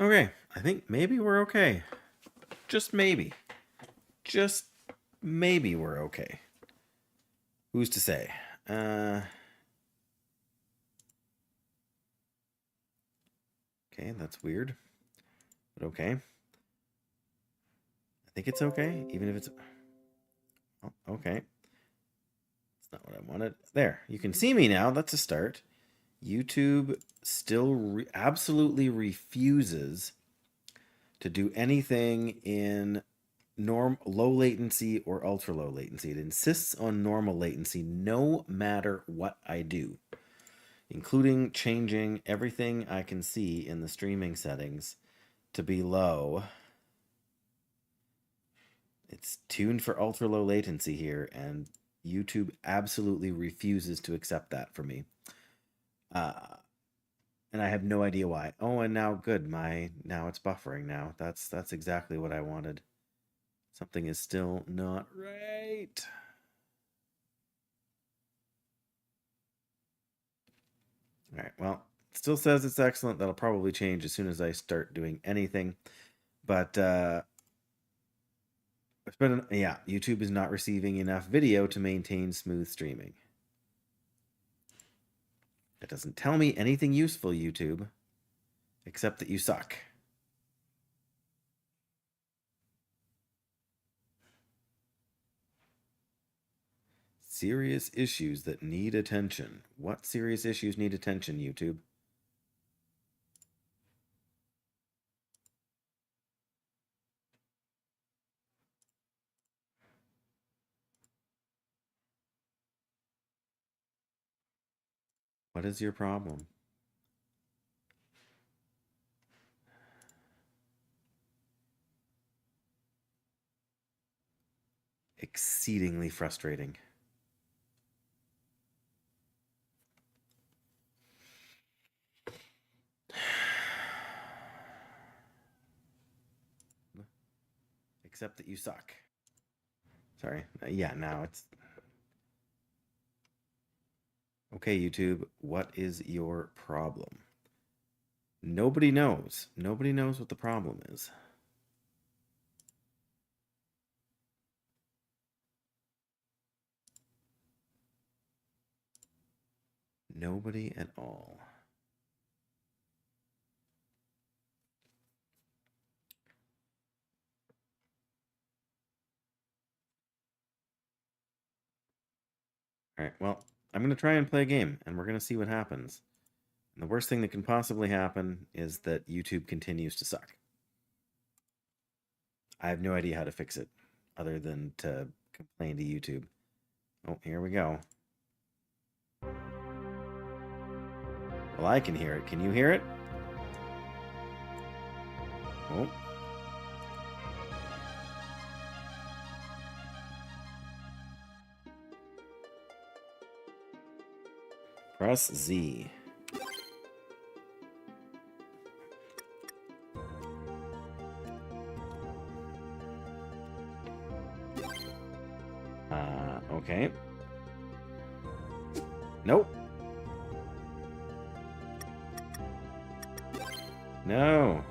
Okay, I think maybe we're okay. Just maybe. Just maybe we're okay. Who's to say? Okay, that's weird. But okay. I think it's okay, even if it's... Oh, okay. That's not what I wanted. There, you can see me now. That's a start. YouTube still absolutely refuses to do anything in low latency or ultra low latency. It insists on normal latency no matter what I do, including changing everything I can see in the streaming settings to be low. It's tuned for ultra low latency here, and YouTube absolutely refuses to accept that for me. And I have no idea why. Oh, and now good. Now it's buffering now. That's exactly what I wanted. Something is still not right. All right. Well, it still says it's excellent. That'll probably change as soon as I start doing anything. But it's been yeah, YouTube is not receiving enough video to maintain smooth streaming. It doesn't tell me anything useful, YouTube, except that you suck. Serious issues that need attention. What serious issues need attention, YouTube? What is your problem? Exceedingly frustrating. Except that you suck. Sorry. Yeah, now it's... Okay, YouTube, what is your problem? Nobody knows. Nobody knows what the problem is. Nobody at all. All right, well, I'm going to try and play a game, and we're going to see what happens. And the worst thing that can possibly happen is that YouTube continues to suck. I have no idea how to fix it, other than to complain to YouTube. Oh, here we go. Well, I can hear it. Can you hear it? Oh. Press Z. Okay. Nope. No.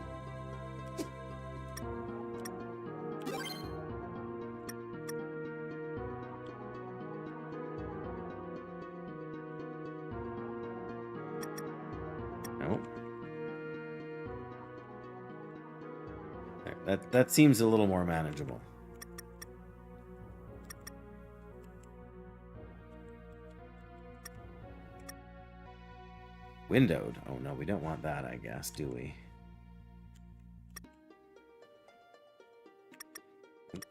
Nope. That seems a little more manageable. Windowed. Oh no, we don't want that, I guess, do we?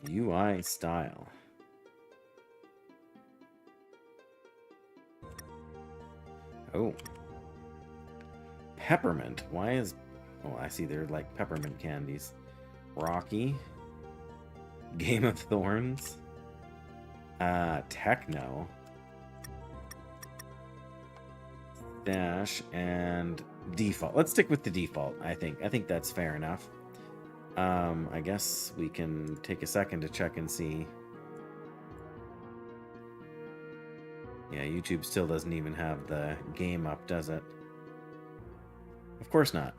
UI style. Oh. Peppermint. Why is... Oh, I see they're like peppermint candies. Rocky. Game of Thorns. Techno. Dash and default. Let's stick with the default, I think. I think that's fair enough. I guess we can take a second to check and see. Yeah, YouTube still doesn't even have the game up, does it? Of course not.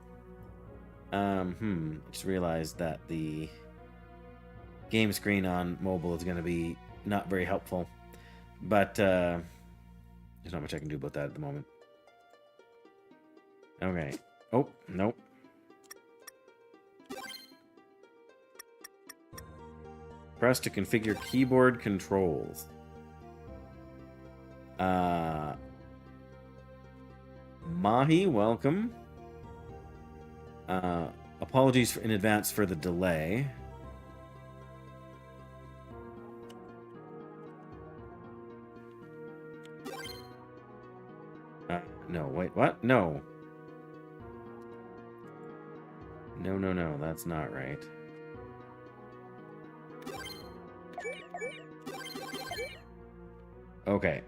Just realized that the game screen on mobile is going to be not very helpful. But there's not much I can do about that at the moment. Okay. Oh, nope. Press to configure keyboard controls. Mahi, welcome. Apologies in advance for the delay. No, wait, what? No. No, that's not right. Okay.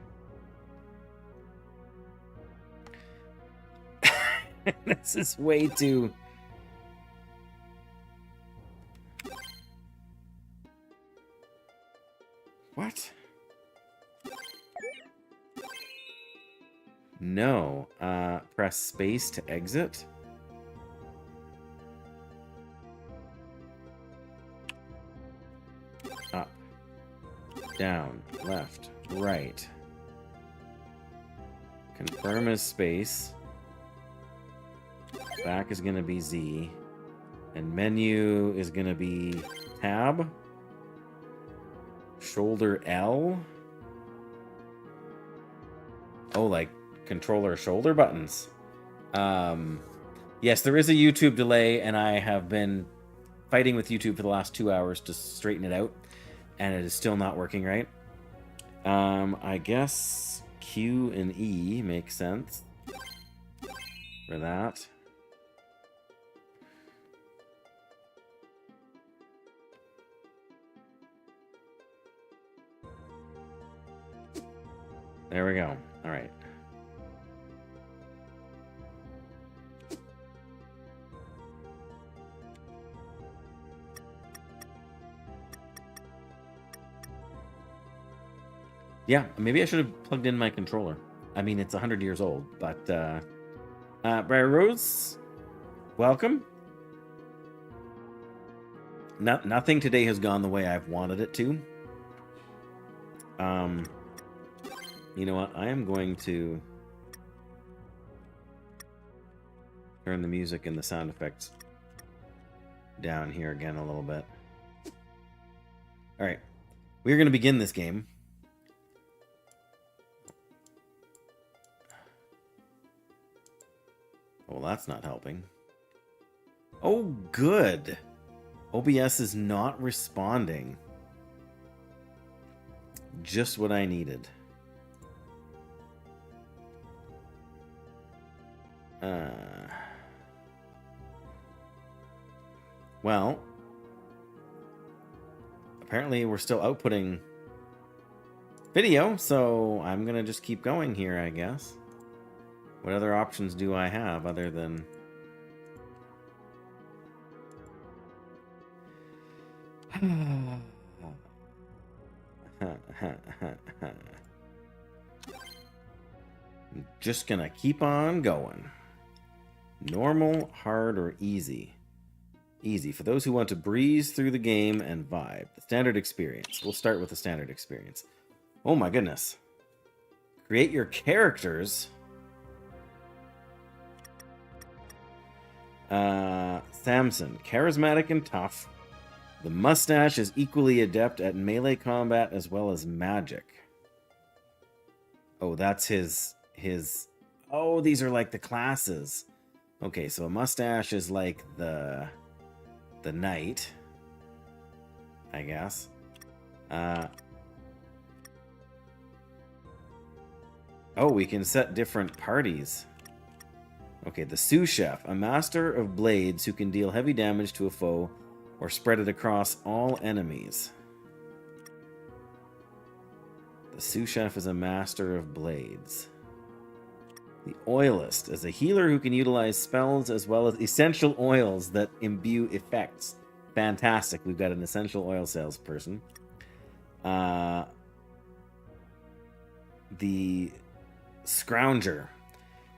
This is way too... What? No. Press space to exit. Up. Down. Left. Right. Confirm as space. Back is going to be Z. And menu is going to be tab. Shoulder L. Oh, like controller shoulder buttons. Yes, there is a YouTube delay, and I have been fighting with YouTube for the last 2 hours to straighten it out, and it is still not working right. I guess Q and E make sense for that. There we go. All right. Yeah, maybe I should have plugged in my controller. I mean, it's 100 years old, but Briar Rose, welcome. Nothing today has gone the way I've wanted it to. You know what? I am going to turn the music and the sound effects down here again a little bit. All right. We're going to begin this game. Well, that's not helping. Oh, good. OBS is not responding. Just what I needed. Well, apparently we're still outputting video, so I'm gonna just keep going here, I guess. What other options do I have other than... Just gonna keep on going. Normal, hard, or easy? Easy. For those who want to breeze through the game and vibe. The standard experience. We'll start with the standard experience. Oh my goodness. Create your characters. Samson. Charismatic and tough. The mustache is equally adept at melee combat as well as magic. Oh, that's his... Oh, these are like the classes. Okay, so a mustache is like the knight, I guess. Oh, we can set different parties. Okay, the sous chef, a master of blades who can deal heavy damage to a foe or spread it across all enemies. The sous chef is a master of blades. The oilist is a healer who can utilize spells as well as essential oils that imbue effects. Fantastic. We've got an essential oil salesperson. The scrounger.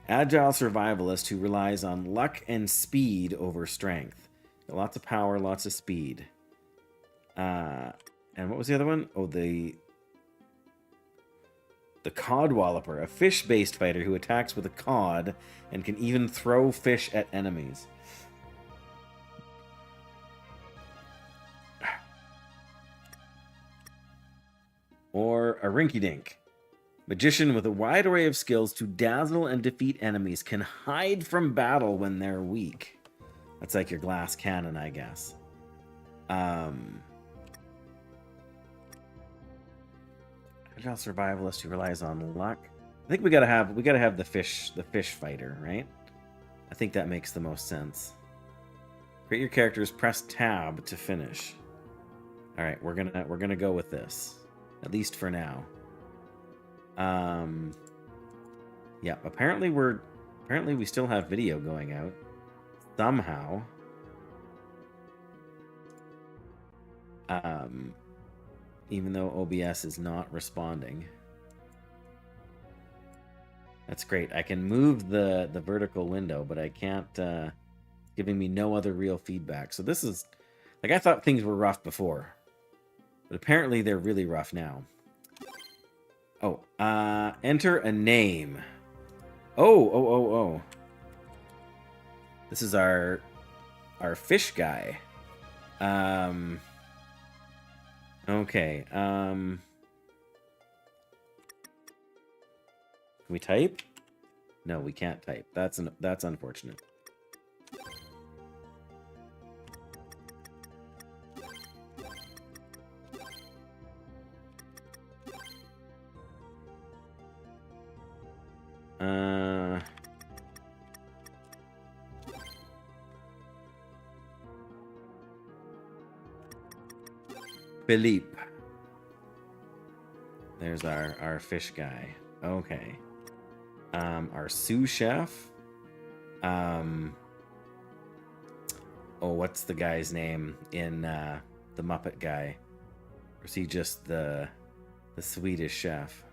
Agile survivalist who relies on luck and speed over strength. Got lots of power, lots of speed. And what was the other one? Oh, the cod walloper, a fish-based fighter who attacks with a cod and can even throw fish at enemies. Or a rinky-dink. Magician with a wide array of skills to dazzle and defeat enemies, can hide from battle when they're weak. That's like your glass cannon, I guess. Agile survivalist who relies on luck. I think we gotta have the fish fighter, right? I think that makes the most sense. Create your characters, press tab to finish. All right, we're gonna go with this, at least for now. Yeah, apparently we still have video going out somehow. Even though OBS is not responding. That's great. I can move the vertical window, but I can't, giving me no other real feedback. So this is, like, I thought things were rough before, but apparently they're really rough now. Oh, enter a name. Oh. This is our fish guy. Okay. Can we type? No, we can't type. That's unfortunate. Philippe. There's our fish guy. Okay. Our sous chef. Oh, what's the guy's name in the Muppet guy? Or is he just the Swedish chef?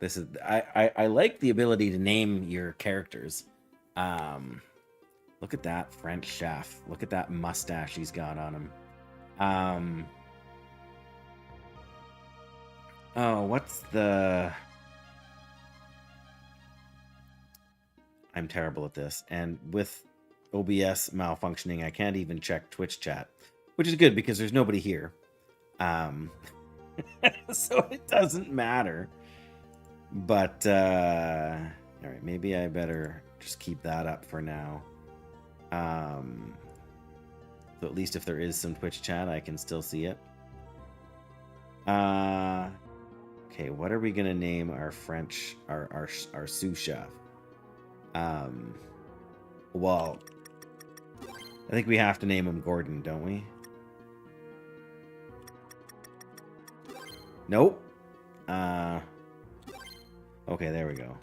This is I like the ability to name your characters. Look at that French chef. Look at that mustache he's got on him. Oh, what's the... I'm terrible at this. And with OBS malfunctioning, I can't even check Twitch chat, which is good because there's nobody here. So it doesn't matter. But, all right, maybe I better just keep that up for now. So at least if there is some Twitch chat, I can still see it. Okay, what are we gonna name our French, our sous chef? Well, I think we have to name him Gordon, don't we? Nope. Okay, there we go.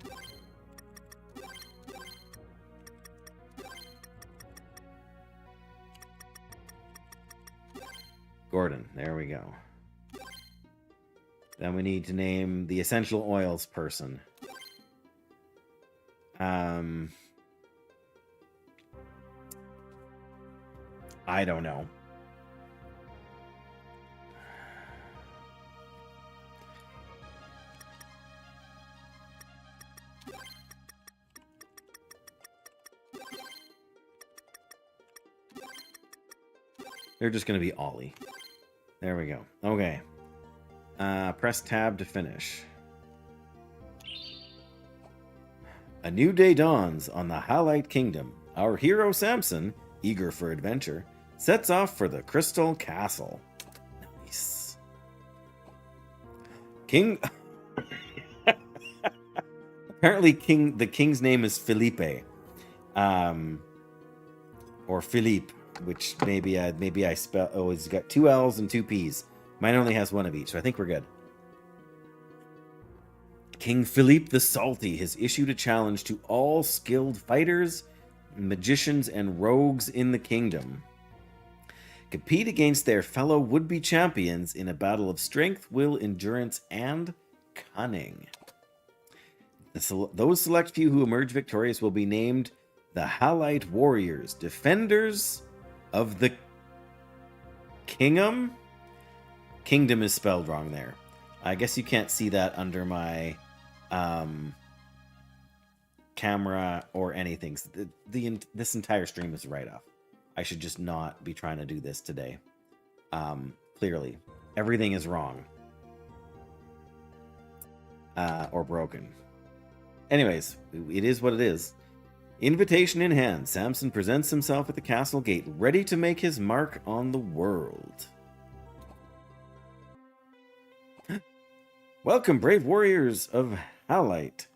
Gordon, there we go. Then we need to name the essential oils person. I don't know. They're just going to be Ollie. There we go. Okay. Press tab to finish. A new day dawns on the Halite Kingdom. Our hero Samson, eager for adventure, sets off for the Crystal Castle. Nice. King... Apparently the king's name is Felipe. Or Philippe. Which maybe I spell... Oh, he's got 2 L's and 2 P's. Mine only has 1 of each, so I think we're good. King Philippe the Salty has issued a challenge to all skilled fighters, magicians, and rogues in the kingdom. compete against their fellow would-be champions in a battle of strength, will, endurance, and cunning. Those select few who emerge victorious will be named the Halite Warriors, defenders of the Kingdom. Kingdom is spelled wrong there. I guess you can't see that under my camera or anything. This entire stream is a write-off. I should just not be trying to do this today. Clearly, everything is wrong. Or broken. Anyways, it is what it is. Invitation in hand, Samson presents himself at the castle gate, ready to make his mark on the world. Welcome, brave warriors of Halite.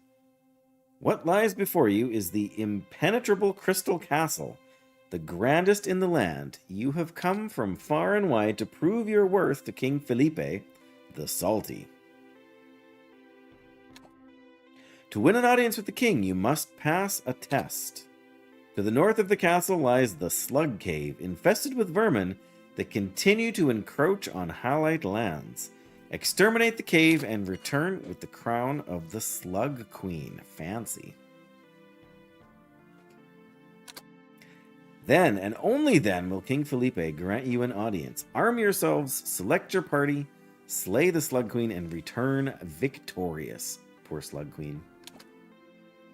What lies before you is the impenetrable crystal castle, the grandest in the land. You have come from far and wide to prove your worth to King Felipe the Salty. To win an audience with the king, you must pass a test. To the north of the castle lies the Slug Cave, infested with vermin that continue to encroach on Halite lands. Exterminate the cave and return with the crown of the Slug Queen. Fancy. Then, and only then, will King Felipe grant you an audience. Arm yourselves, select your party, slay the Slug Queen, and return victorious. Poor Slug Queen.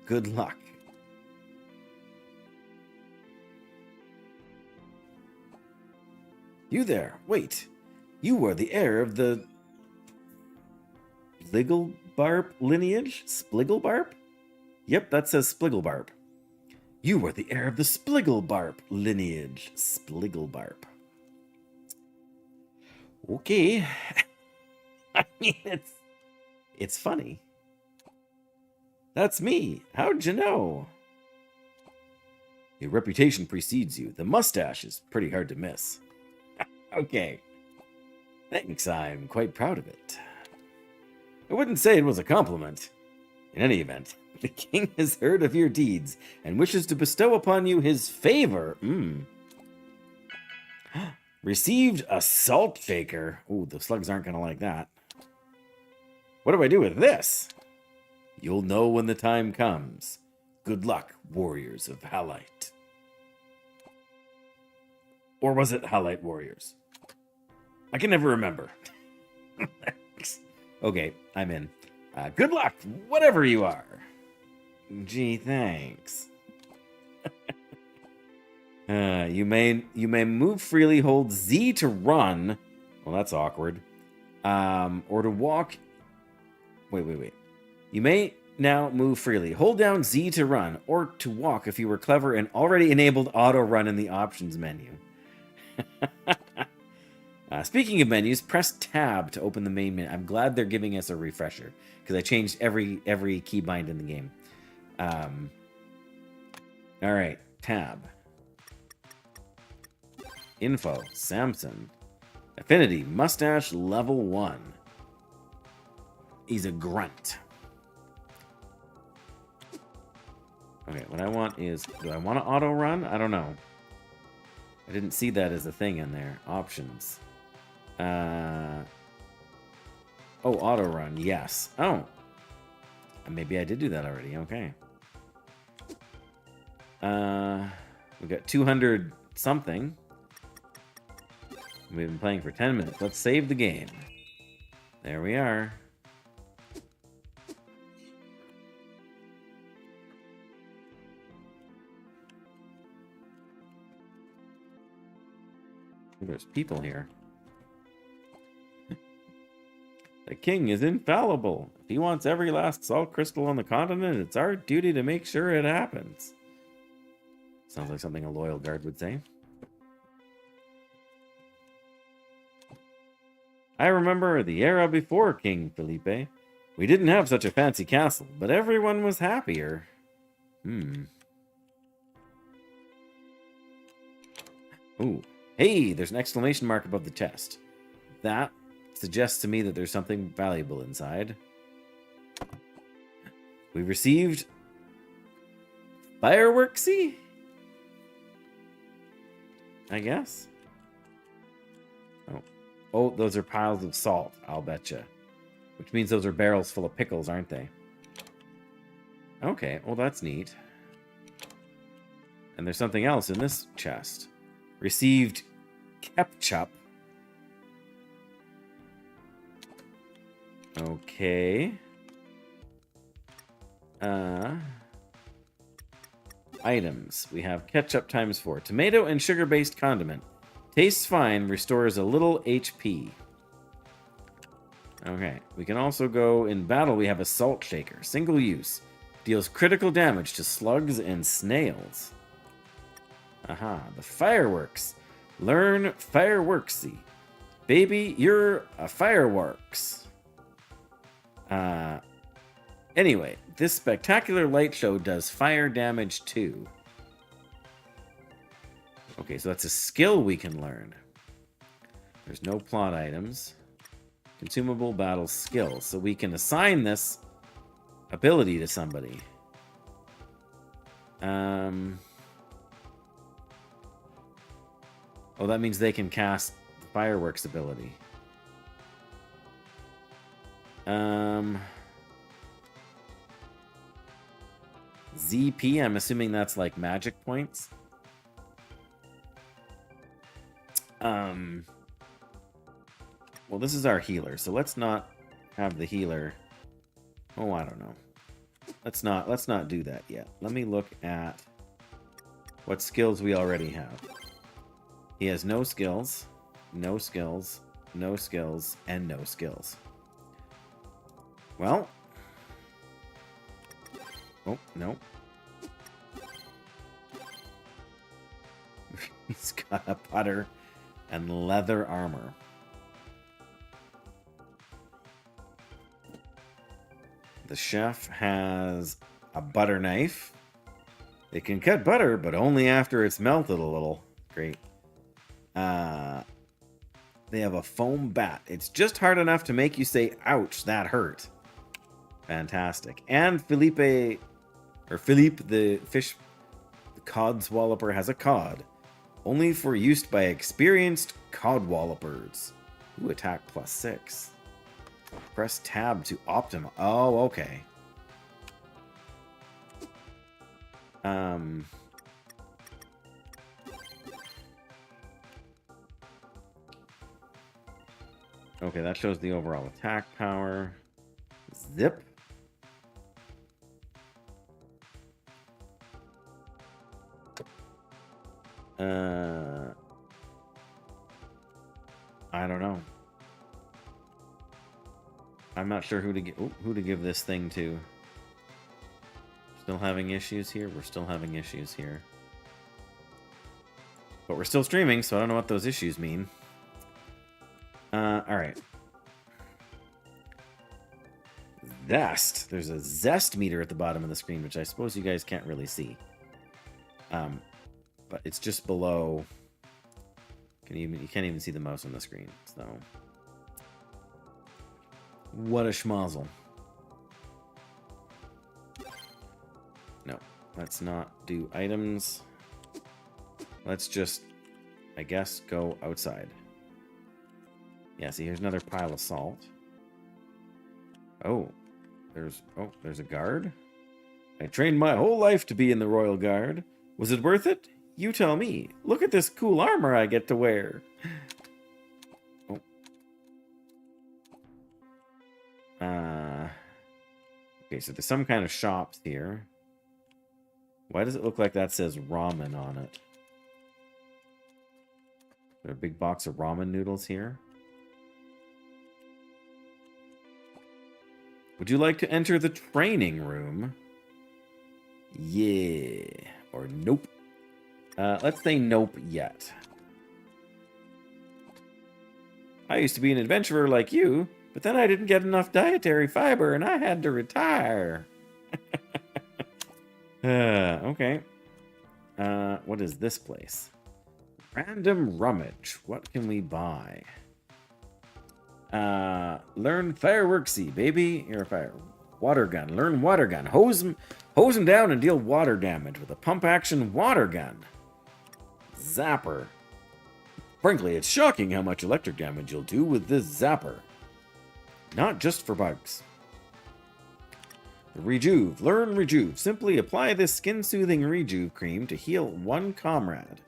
Good luck. You there, wait. You are the heir of the Spligglebarp lineage? Spligglebarp? Yep, that says Spligglebarp. You are the heir of the Spligglebarp lineage. Spligglebarp. Okay. I mean, it's funny. That's me. How'd you know? Your reputation precedes you. The mustache is pretty hard to miss. Okay. Thanks, I'm quite proud of it. I wouldn't say it was a compliment. In any event, the king has heard of your deeds and wishes to bestow upon you his favor. Received a salt faker. Ooh, the slugs aren't going to like that. What do I do with this? You'll know when the time comes. Good luck, warriors of Halite. Or was it Halite warriors? I can never remember. Okay, I'm in. Good luck, whatever you are. Gee, thanks. You may move freely. Hold Z to run. Well, that's awkward. Or to walk. Wait. You may now move freely. Hold down Z to run, or to walk if you were clever and already enabled auto run in the options menu. Speaking of menus, press tab to open the main menu. I'm glad they're giving us a refresher because I changed every keybind in the game. All right, tab. Info, Samson. Affinity, mustache, level 1. He's a grunt. Okay, what I want is, do I want to auto run? I don't know. I didn't see that as a thing in there. Options. Oh, auto run, yes. Oh. Maybe I did do that already, okay. We got 200 something. We've been playing for 10 minutes. Let's save the game. There we are. There's people here. The king is infallible. If he wants every last salt crystal on the continent, it's our duty to make sure it happens. Sounds like something a loyal guard would say. I remember the era before King Felipe. We didn't have such a fancy castle, but everyone was happier. Ooh. Hey, there's an exclamation mark above the chest. That suggests to me that there's something valuable inside. We received fireworksy? I guess. Oh, those are piles of salt, I'll betcha. Which means those are barrels full of pickles, aren't they? Okay, well that's neat. And there's something else in this chest. Received ketchup. Okay. Items. We have ketchup ×4. Tomato and sugar-based condiment. Tastes fine, restores a little HP. Okay. We can also go in battle. We have a salt shaker. Single use. Deals critical damage to slugs and snails. Aha. The fireworks. Learn fireworksy. Baby, you're a fireworks. Anyway, this spectacular light show does fire damage too. Okay, so that's a skill we can learn. There's no plot items. Consumable battle skill. So we can assign this ability to somebody. Oh, that means they can cast the fireworks ability. ZP, I'm assuming that's like magic points. Well, this is our healer, so let's not have the healer. Oh, I don't know. Let's not do that yet. Let me look at what skills we already have. He has no skills, no skills, no skills, and no skills. Well. Oh, no. He's got a butter and leather armor. The chef has a butter knife. It can cut butter, but only after it's melted a little. Great. They have a foam bat. It's just hard enough to make you say, ouch, that hurt. Fantastic. And Philippe the fish, the cod swalloper has a cod. Only for use by experienced cod wallopers. Ooh, attack +6. Press tab to optimize. Oh, okay. Okay, that shows the overall attack power. Zip. I don't know. I'm not sure who to give this thing to. Still having issues here? We're still having issues here. But we're still streaming, so I don't know what those issues mean. Alright. Zest. There's a zest meter at the bottom of the screen, which I suppose you guys can't really see. But it's just below. You can't even see the mouse on the screen, so. What a schmozzle. No, let's not do items. Let's just, I guess, go outside. Yeah, see, here's another pile of salt. Oh, there's a guard. I trained my whole life to be in the Royal Guard. Was it worth it? You tell me. Look at this cool armor I get to wear. Oh. Okay, so there's some kind of shops here. Why does it look like that says ramen on it? Is there a big box of ramen noodles here? Would you like to enter the training room? Yeah. Or nope. Let's say nope yet. I used to be an adventurer like you, but then I didn't get enough dietary fiber and I had to retire. Okay. What is this place? Random rummage. What can we buy? Learn fireworksy, baby. You're a fire. Water gun. Learn water gun. Hose them down and deal water damage with a pump action water gun. Zapper. Frankly, it's shocking how much electric damage you'll do with this zapper. Not just for bugs. Rejuve. Learn Rejuve. Simply apply this skin-soothing Rejuve cream to heal one comrade.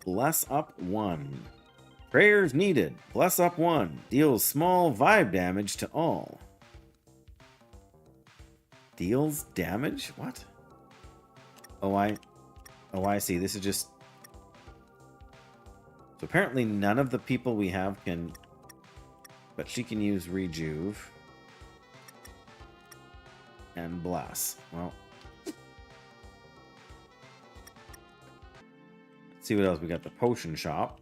Bless up 1. Prayers needed. Bless up 1. Deals small vibe damage to all. Deals damage? What? Oh, I see. This is just... So apparently none of the people we have can... But she can use Rejuve. And Bless. Well... Let's see what else we got. The potion shop.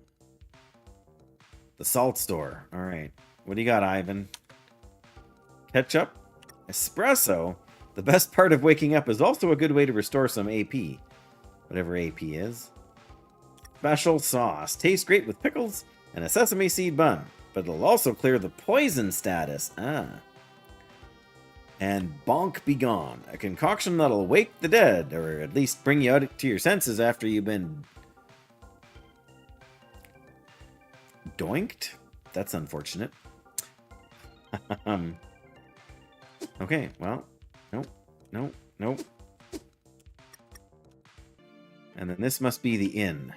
The salt store. Alright. What do you got, Ivan? Ketchup? Espresso? The best part of waking up is also a good way to restore some AP. Whatever AP is. Special sauce. Tastes great with pickles and a sesame seed bun. But it'll also clear the poison status. And Bonk Be Gone. A concoction that'll wake the dead. Or at least bring you out to your senses after you've been... doinked? That's unfortunate. Okay, well... Nope. And then this must be the inn.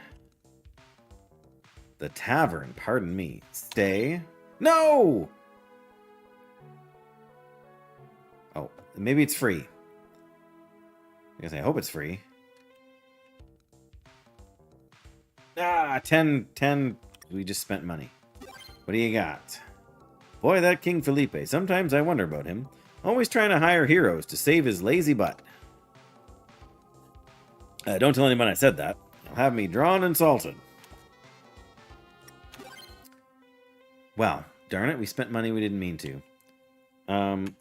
The tavern, pardon me. Stay. No! Oh, maybe it's free. I guess I hope it's free. 10. We just spent money. What do you got? Boy, that King Felipe. Sometimes I wonder about him. Always trying to hire heroes to save his lazy butt. Don't tell anyone I said that. He'll have me drawn and salted. Well, darn it, we spent money we didn't mean to. Alright,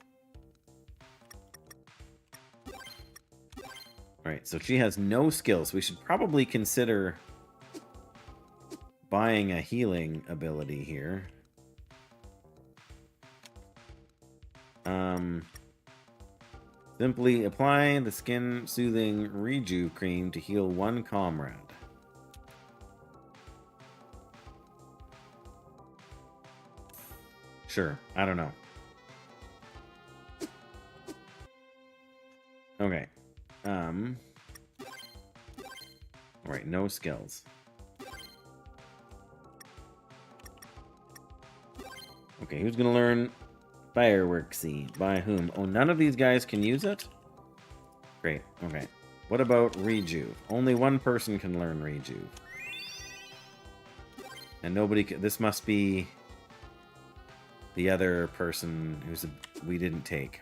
so she has no skills. We should probably consider buying a healing ability here. Simply apply the skin-soothing Rejuve cream to heal one comrade. Sure, I don't know. Okay. Alright, no skills. Okay, who's gonna learn Fireworksy? By whom? Oh, none of these guys can use it? Great, okay. What about Rejuve? Only one person can learn Rejuve. And nobody can... This must be the other person who's we didn't take.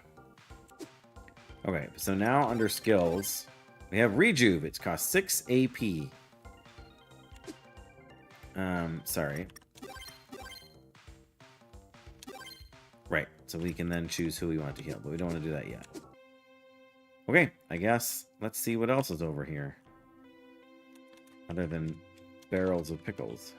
Okay, so now under skills, we have Rejuve. It's cost 6 AP. Sorry. Right, so we can then choose who we want to heal, but we don't want to do that yet. Okay, I guess let's see what else is over here. Other than barrels of pickles.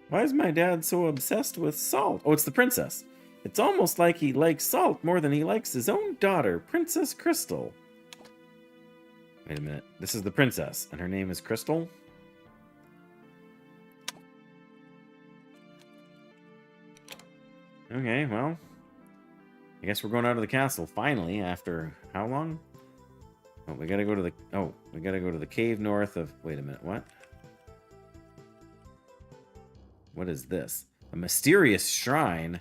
Why is my dad so obsessed with salt? Oh, it's the princess. It's almost like he likes salt more than he likes his own daughter, Princess Crystal. Wait a minute. This is the princess, and her name is Crystal? Okay, well. I guess we're going out of the castle, finally, after how long? Oh, we gotta go to the... Oh, we gotta go to the cave north of... Wait a minute, what? What is this? A mysterious shrine?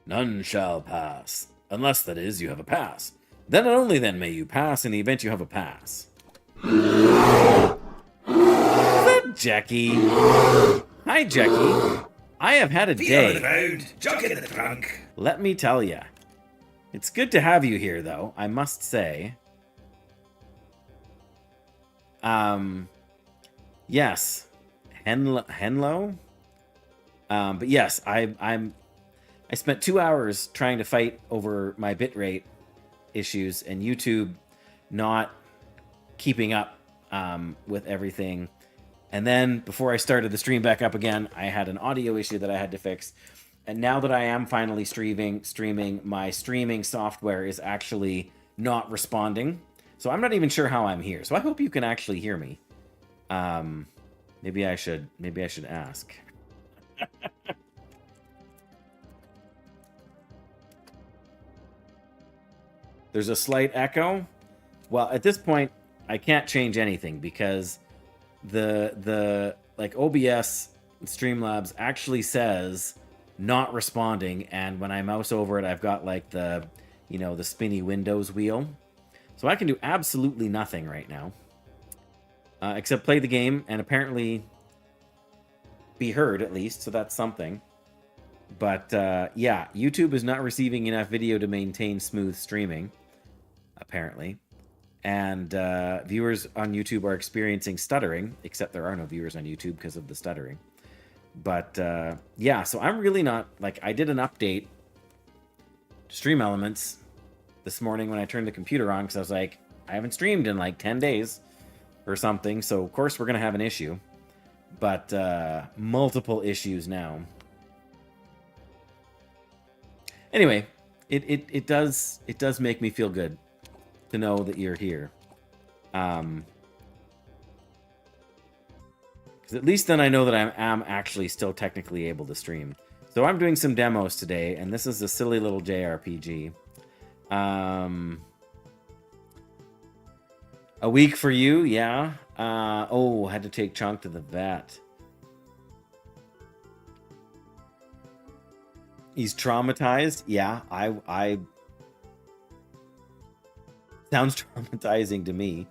None shall pass. Unless, that is, you have a pass. Then and only then may you pass in the event you have a pass. Is that Jackie? Hi, Jackie. I have had a day. The road, jug in the trunk. Let me tell ya. It's good to have you here, though, I must say. Yes. Henlo? But yes, I spent 2 hours trying to fight over my bitrate issues and YouTube not keeping up with everything. And then before I started the stream back up again, I had an audio issue that I had to fix. And now that I am finally streaming, my streaming software is actually not responding. So I'm not even sure how I'm here. So I hope you can actually hear me. Maybe I should ask. There's a slight echo. Well, at this point, I can't change anything because the like OBS Streamlabs actually says not responding, and when I mouse over it, I've got like the the spinny Windows wheel, so I can do absolutely nothing right now except play the game and apparently be heard at least, so that's something. But yeah, YouTube is not receiving enough video to maintain smooth streaming, apparently. And viewers on YouTube are experiencing stuttering, except there are no viewers on YouTube because of the stuttering. But yeah, so I'm really not, like, I did an update to Stream Elements this morning when I turned the computer on because I was like, I haven't streamed in like 10 days or something, so of course we're going to have an issue. But multiple issues now. Anyway, it does make me feel good to know that you're here. Because at least then I know that I am actually still technically able to stream. So I'm doing some demos today, and this is a silly little JRPG. A week for you, yeah. Oh, had to take Chunk to the vet. He's traumatized. Yeah, I sounds traumatizing to me,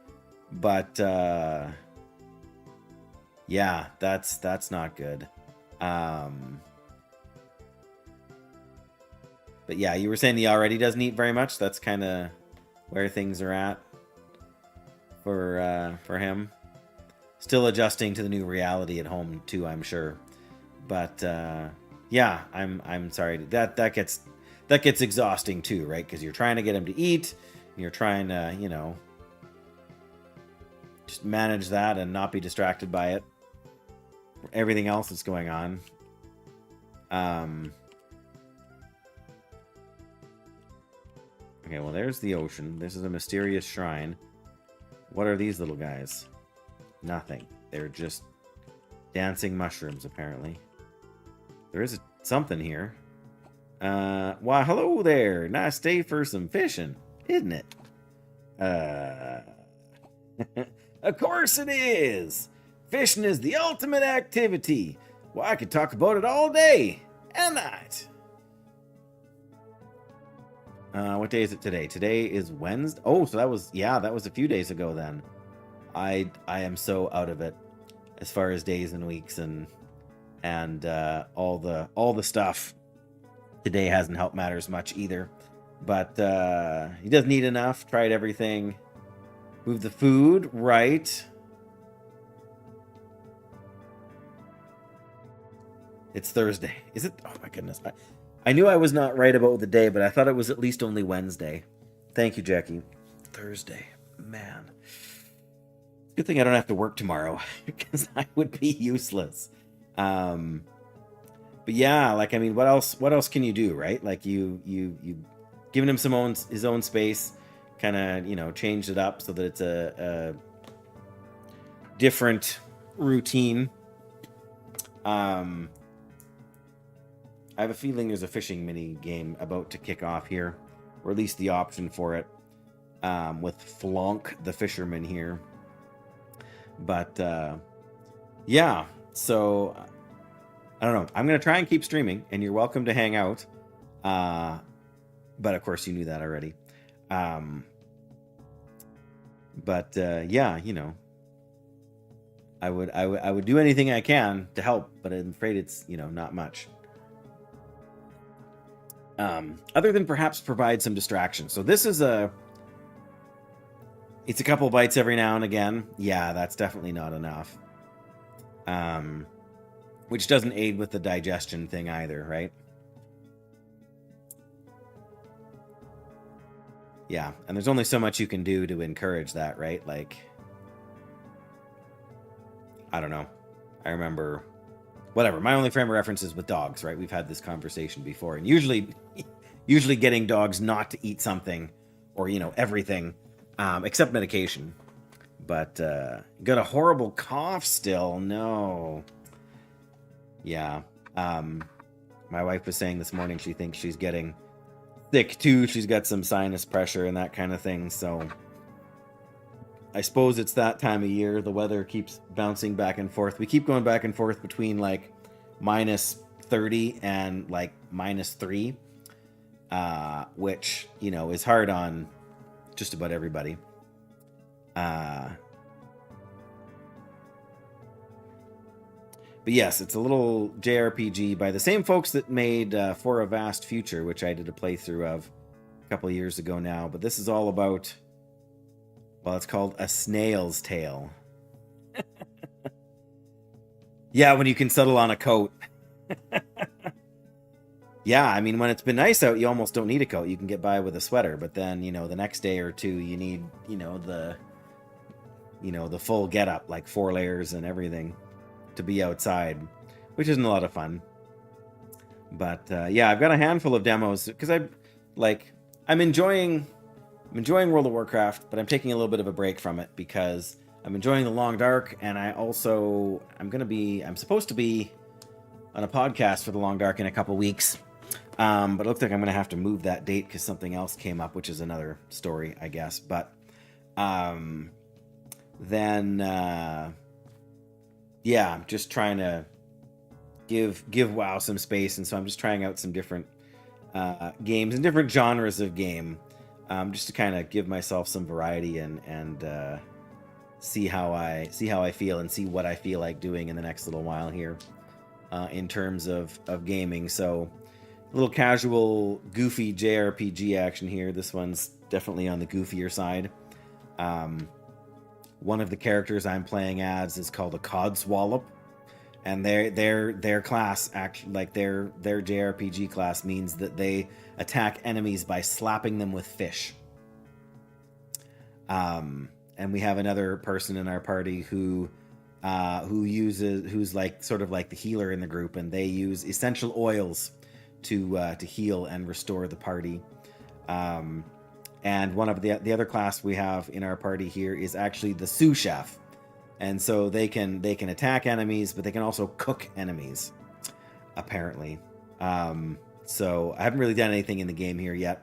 but yeah, that's not good. But yeah, you were saying he already doesn't eat very much. That's kind of where things are at for him. Still adjusting to the new reality at home too, I'm sure. But yeah, I'm sorry. That gets exhausting too, right? Because you're trying to get him to eat, and you're trying to, just manage that and not be distracted by it. Everything else that's going on. Okay, well, there's the ocean. This is a mysterious shrine. What are these little guys? Nothing. They're just dancing mushrooms, apparently. There is something here. Why, hello there. Nice day for some fishing, isn't it? Of course it is. Fishing is the ultimate activity. Well, I could talk about it all day and night. What day is it today? Today is Wednesday. Oh, so that was a few days ago then. I am so out of it as far as days and weeks and all the stuff. Today hasn't helped matters much either. But he doesn't eat enough. Tried everything. Move the food right. It's Thursday. Is it? Oh my goodness. I knew I was not right about the day, but I thought it was at least only Wednesday. Thank you, Jackie. Thursday. Man. Good thing I don't have to work tomorrow, because I would be useless. But yeah, like, I mean, what else can you do, right? Like, you giving him his own space, kind of, changed it up so that it's a different routine. I have a feeling there's a fishing mini game about to kick off here, or at least the option for it, with Flonk the fisherman here. But yeah, so I don't know. I'm gonna try and keep streaming, and you're welcome to hang out. But of course, you knew that already. But yeah, I would do anything I can to help, but I'm afraid it's not much. Other than perhaps provide some distraction. So this is it's a couple bites every now and again. Yeah, that's definitely not enough. Which doesn't aid with the digestion thing either, right? Yeah, and there's only so much you can do to encourage that, right? Like, I don't know. I remember, whatever. My only frame of reference is with dogs, right? We've had this conversation before, and usually getting dogs not to eat something, or everything, except medication. But got a horrible cough still. No. Yeah. My wife was saying this morning she thinks she's getting sick too. She's got some sinus pressure and that kind of thing. So I suppose it's that time of year. The weather keeps bouncing back and forth. We keep going back and forth between like minus 30 and like minus 3, which, is hard on just about everybody. But yes, it's a little JRPG by the same folks that made For a Vast Future, which I did a playthrough of a couple of years ago now. But this is all about, well, it's called A Snail's Tale. Yeah, when you can settle on a coat. Yeah, I mean, when it's been nice out, you almost don't need a coat. You can get by with a sweater. But then, the next day or two, you need, the full getup, like 4 layers and everything, to be outside, which isn't a lot of fun. But yeah, I've got a handful of demos because I'm enjoying World of Warcraft, but I'm taking a little bit of a break from it because I'm enjoying the Long Dark, and I'm supposed to be on a podcast for the Long Dark in a couple weeks, but it looks like I'm gonna have to move that date because something else came up, which is another story, I guess. But then yeah, I'm just trying to give WoW some space, and so I'm just trying out some different games and different genres of game, just to kind of give myself some variety and see how I feel and see what I feel like doing in the next little while here, in terms of gaming. So a little casual, goofy JRPG action here. This one's definitely on the goofier side. One of the characters I'm playing as is called a Codswallop, and their class like their JRPG class means that they attack enemies by slapping them with fish. And we have another person in our party who's like sort of like the healer in the group, and they use essential oils to heal and restore the party. And one of the other class we have in our party here is actually the sous chef, and so they can attack enemies, but they can also cook enemies, apparently. So I haven't really done anything in the game here yet,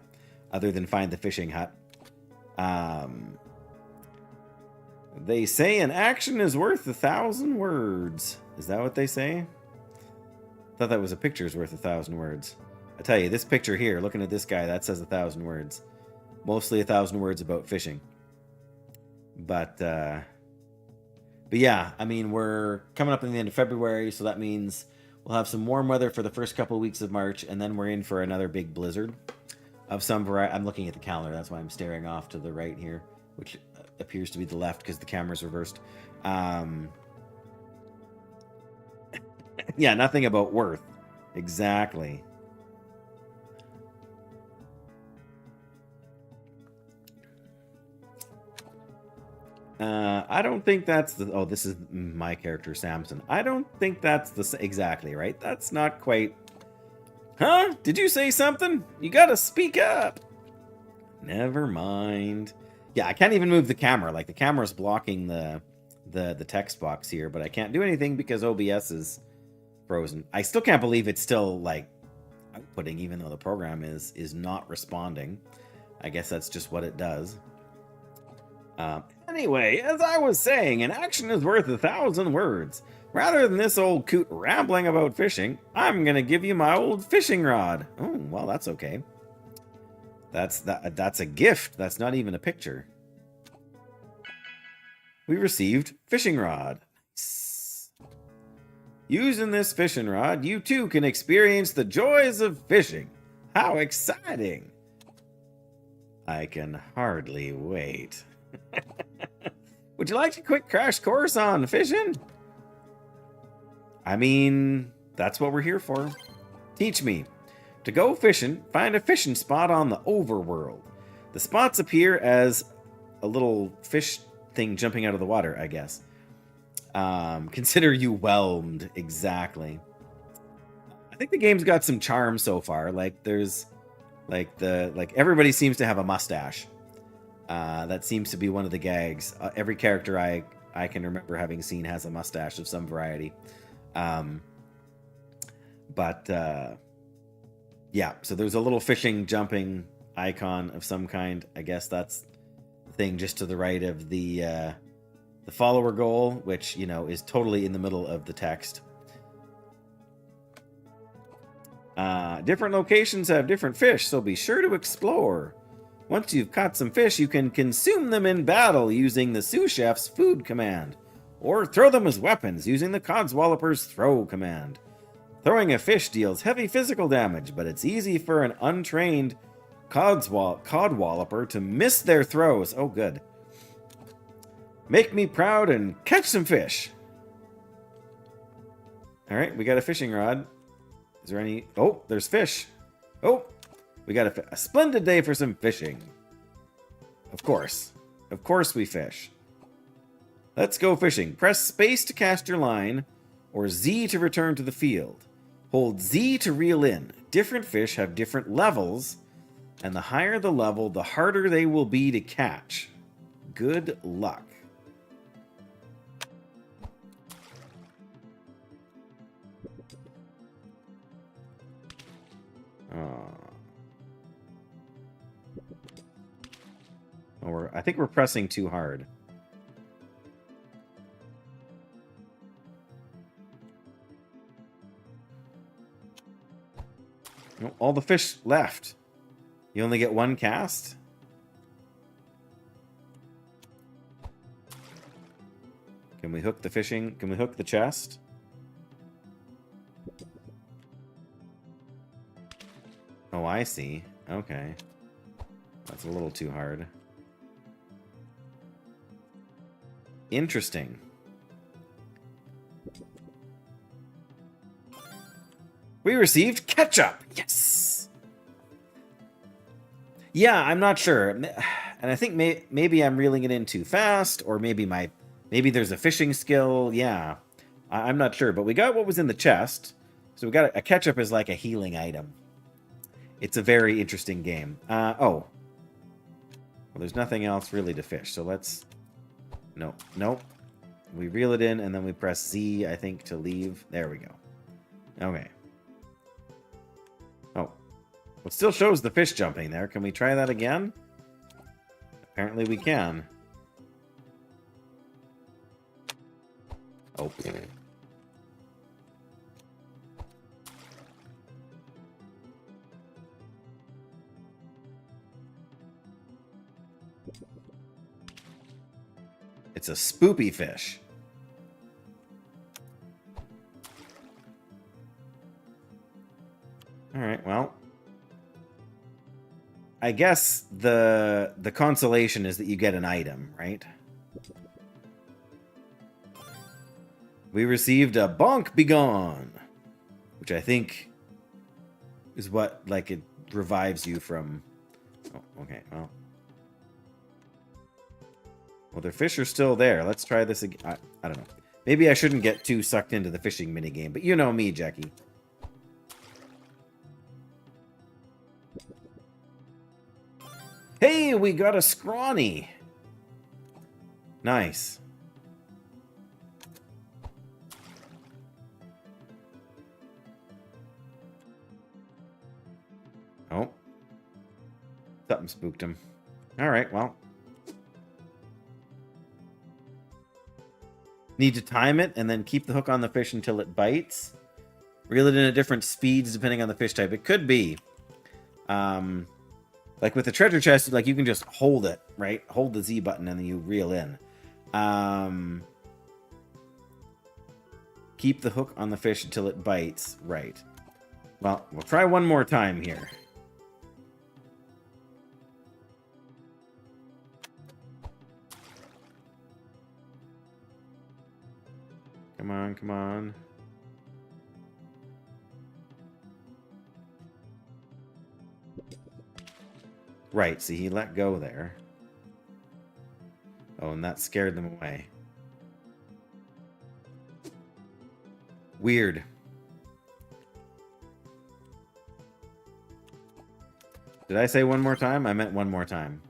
other than find the fishing hut. They say an action is worth 1,000 words. Is that what they say? I thought that was a picture's worth 1,000 words. I tell you, this picture here, looking at this guy, that says 1,000 words. Mostly 1,000 words about fishing. But yeah, I mean, we're coming up in the end of February, so that means we'll have some warm weather for the first couple of weeks of March, and then we're in for another big blizzard of some variety. I'm looking at the calendar, that's why I'm staring off to the right here, which appears to be the left because the camera's reversed. Yeah, nothing about worth. Exactly. I don't think that's the... Oh, this is my character, Samson. I don't think that's the... Exactly, right? That's not quite... Huh? Did you say something? You gotta speak up. Never mind. Yeah, I can't even move the camera. Like, the camera's blocking the text box here, but I can't do anything because OBS is frozen. I still can't believe it's still, like, outputting, even though the program is not responding. I guess that's just what it does. Anyway, as I was saying, an action is worth 1,000 words. Rather than this old coot rambling about fishing, I'm gonna give you my old fishing rod. Oh, well, that's okay. That's a gift. That's not even a picture. We received fishing rod. Nice. Using this fishing rod, you too can experience the joys of fishing. How exciting! I can hardly wait. Would you like a quick crash course on fishing? I mean, that's what we're here for. Teach me. To go fishing, find a fishing spot on the overworld. The spots appear as a little fish thing jumping out of the water, I guess. Consider you whelmed. Exactly. I think the game's got some charm so far. Like there's like everybody seems to have a mustache. That seems to be one of the gags. Every character I can remember having seen has a mustache of some variety. Yeah, so there's a little fishing jumping icon of some kind. I guess that's the thing just to the right of the follower goal, which, you know, is totally in the middle of the text. Different locations have different fish, so be sure to explore. Once you've caught some fish, you can consume them in battle using the sous chef's food command, or throw them as weapons using the codswalloper's throw command. Throwing a fish deals heavy physical damage, but it's easy for an untrained codwalloper to miss their throws. Oh, good. Make me proud and catch some fish. All right, we got a fishing rod. Is there any... Oh, there's fish. Oh, we got a splendid day for some fishing. Of course. Of course we fish. Let's go fishing. Press space to cast your line, or Z to return to the field. Hold Z to reel in. Different fish have different levels, and the higher the level, the harder they will be to catch. Good luck. Oh, I think we're pressing too hard. Oh, all the fish left. You only get one cast? Can we hook the fishing? Can we hook the chest? Oh, I see. Okay. That's a little too hard. Interesting. We received ketchup! Yes! Yeah, I'm not sure. And I think maybe I'm reeling it in too fast, or maybe there's a fishing skill. Yeah. I'm not sure, but we got what was in the chest. So we got a ketchup is like a healing item. It's a very interesting game. Oh. Well, there's nothing else really to fish, so let's... Nope. We reel it in, and then we press Z, I think, to leave. There we go. Okay. Oh. It still shows the fish jumping there. Can we try that again? Apparently we can. Oh. It's a spoopy fish. All right, well, I guess the consolation is that you get an item, right? We received a bonk begone, which I think is what, like, it revives you from... Oh, okay, well... Well, their fish are still there. Let's try this again. I don't know. Maybe I shouldn't get too sucked into the fishing minigame, but you know me, Jackie. Hey, we got a scrawny. Nice. Oh. Something spooked him. All right, well. Need to time it and then keep the hook on the fish until it bites. Reel it in at different speeds depending on the fish type. It could be. Like with the treasure chest, like you can just hold it, right? Hold the Z button and then you reel in. Keep the hook on the fish until it bites. Right. Well, we'll try one more time here. Come on, come on. Right, see, he let go there. Oh, and that scared them away. Weird. Did I say one more time? I meant one more time.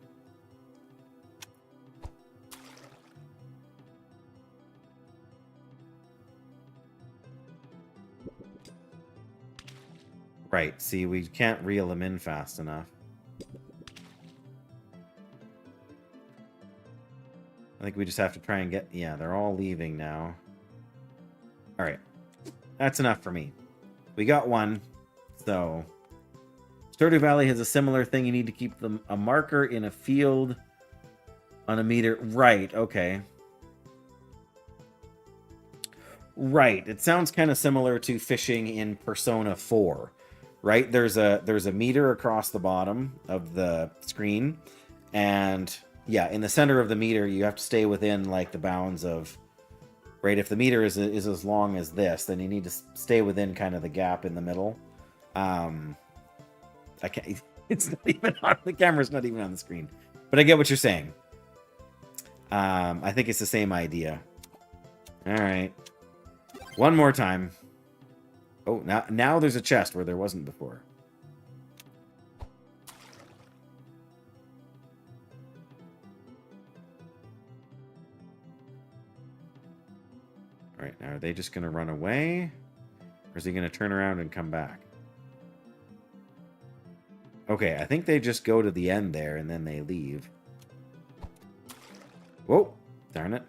Right, see, we can't reel them in fast enough. I think we just have to try and get... Yeah, they're all leaving now. Alright. That's enough for me. We got one. So... Stardew Valley has a similar thing. You need to keep them a marker in a field on a meter. Right, okay. Right. It sounds kind of similar to fishing in Persona 4. Right? There's a meter across the bottom of the screen. And yeah, in the center of the meter, you have to stay within like the bounds of... Right? If the meter is as long as this, then you need to stay within kind of the gap in the middle. I can't... It's not even on... The camera's not even on the screen. But I get what you're saying. I think it's the same idea. Alright. One more time. Oh, now there's a chest where there wasn't before. Alright, now are they just going to run away? Or is he going to turn around and come back? Okay, I think they just go to the end there and then they leave. Whoa, darn it.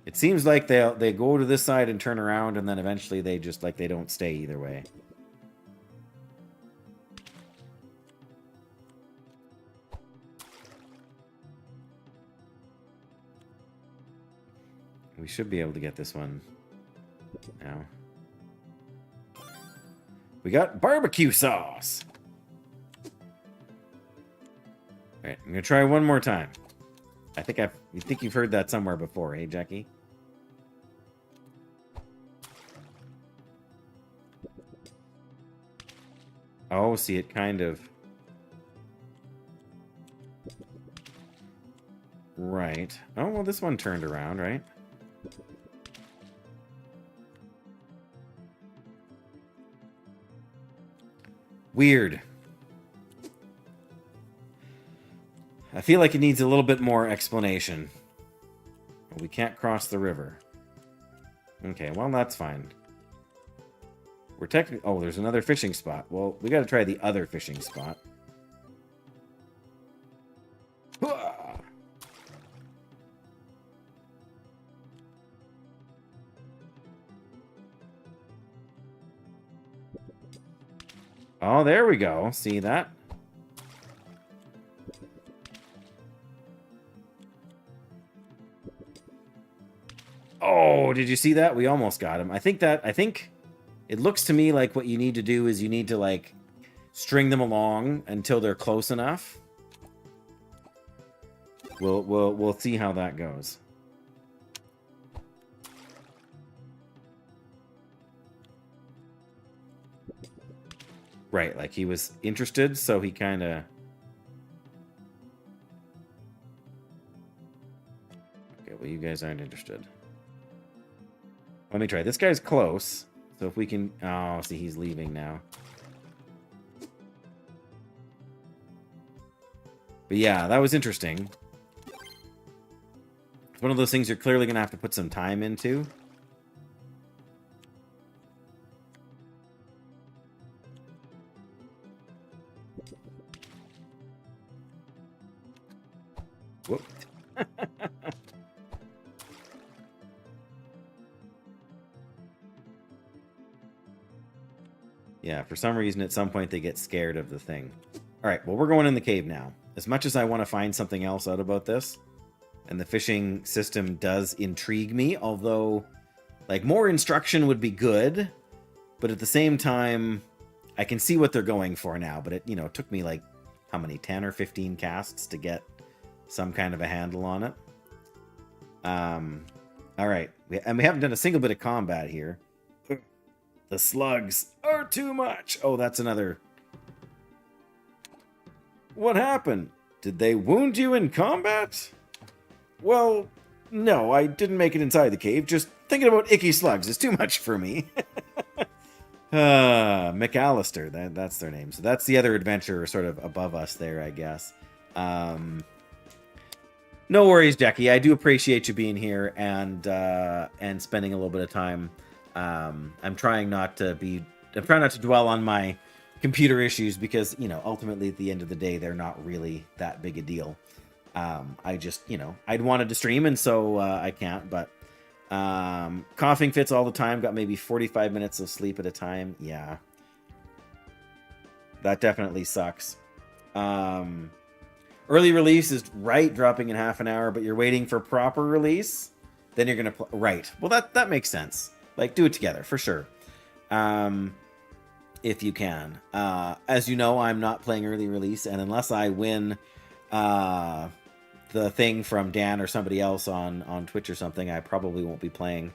It seems like they go to this side and turn around and then eventually they just, like, they don't stay either way. We should be able to get this one now. We got barbecue sauce. All right, I'm gonna try one more time. You think you've heard that somewhere before, hey Jackie? Oh, see, it kind of... Right. Oh, well, this one turned around, right? Weird. I feel like it needs a little bit more explanation. We can't cross the river. Okay, well, that's fine. We're technically... Oh, there's another fishing spot. Well, we gotta try the other fishing spot. Oh, there we go. See that? Oh, did you see that? We almost got him. I think it looks to me like what you need to do is you need to, like, string them along until they're close enough. We'll see how that goes. Right, like he was interested, so he kind of... Okay, well, you guys aren't interested. Let me try. This guy's close, so if we can... Oh, see, he's leaving now. But yeah, that was interesting. It's one of those things you're clearly going to have to put some time into. Whoop. Yeah, for some reason at some point they get scared of the thing. Alright, well, we're going in the cave now. As much as I want to find something else out about this, and the fishing system does intrigue me, although, like, more instruction would be good, but at the same time, I can see what they're going for now, but it, you know, took me, like, how many, 10 or 15 casts to get some kind of a handle on it. Alright, and we haven't done a single bit of combat here. The slugs are too much! Oh, that's another... What happened? Did they wound you in combat? Well, No, I didn't make it inside the cave. Just thinking about icky slugs is too much for me. McAllister, that's their name. So that's the other adventurer sort of above us there, I guess. No worries, Jackie. I do appreciate you being here and spending a little bit of time. I'm trying not to dwell on my computer issues because, ultimately at the end of the day, they're not really that big a deal. I just, I'd wanted to stream and so I can't, but coughing fits all the time. Got maybe 45 minutes of sleep at a time. Yeah. That definitely sucks. Early release is right, dropping in half an hour, but you're waiting for proper release. Then you're going to right. Well, that makes sense. Like, do it together for sure. If you can. As you know, I'm not playing early release, and unless I win the thing from Dan or somebody else on Twitch or something, I probably won't be playing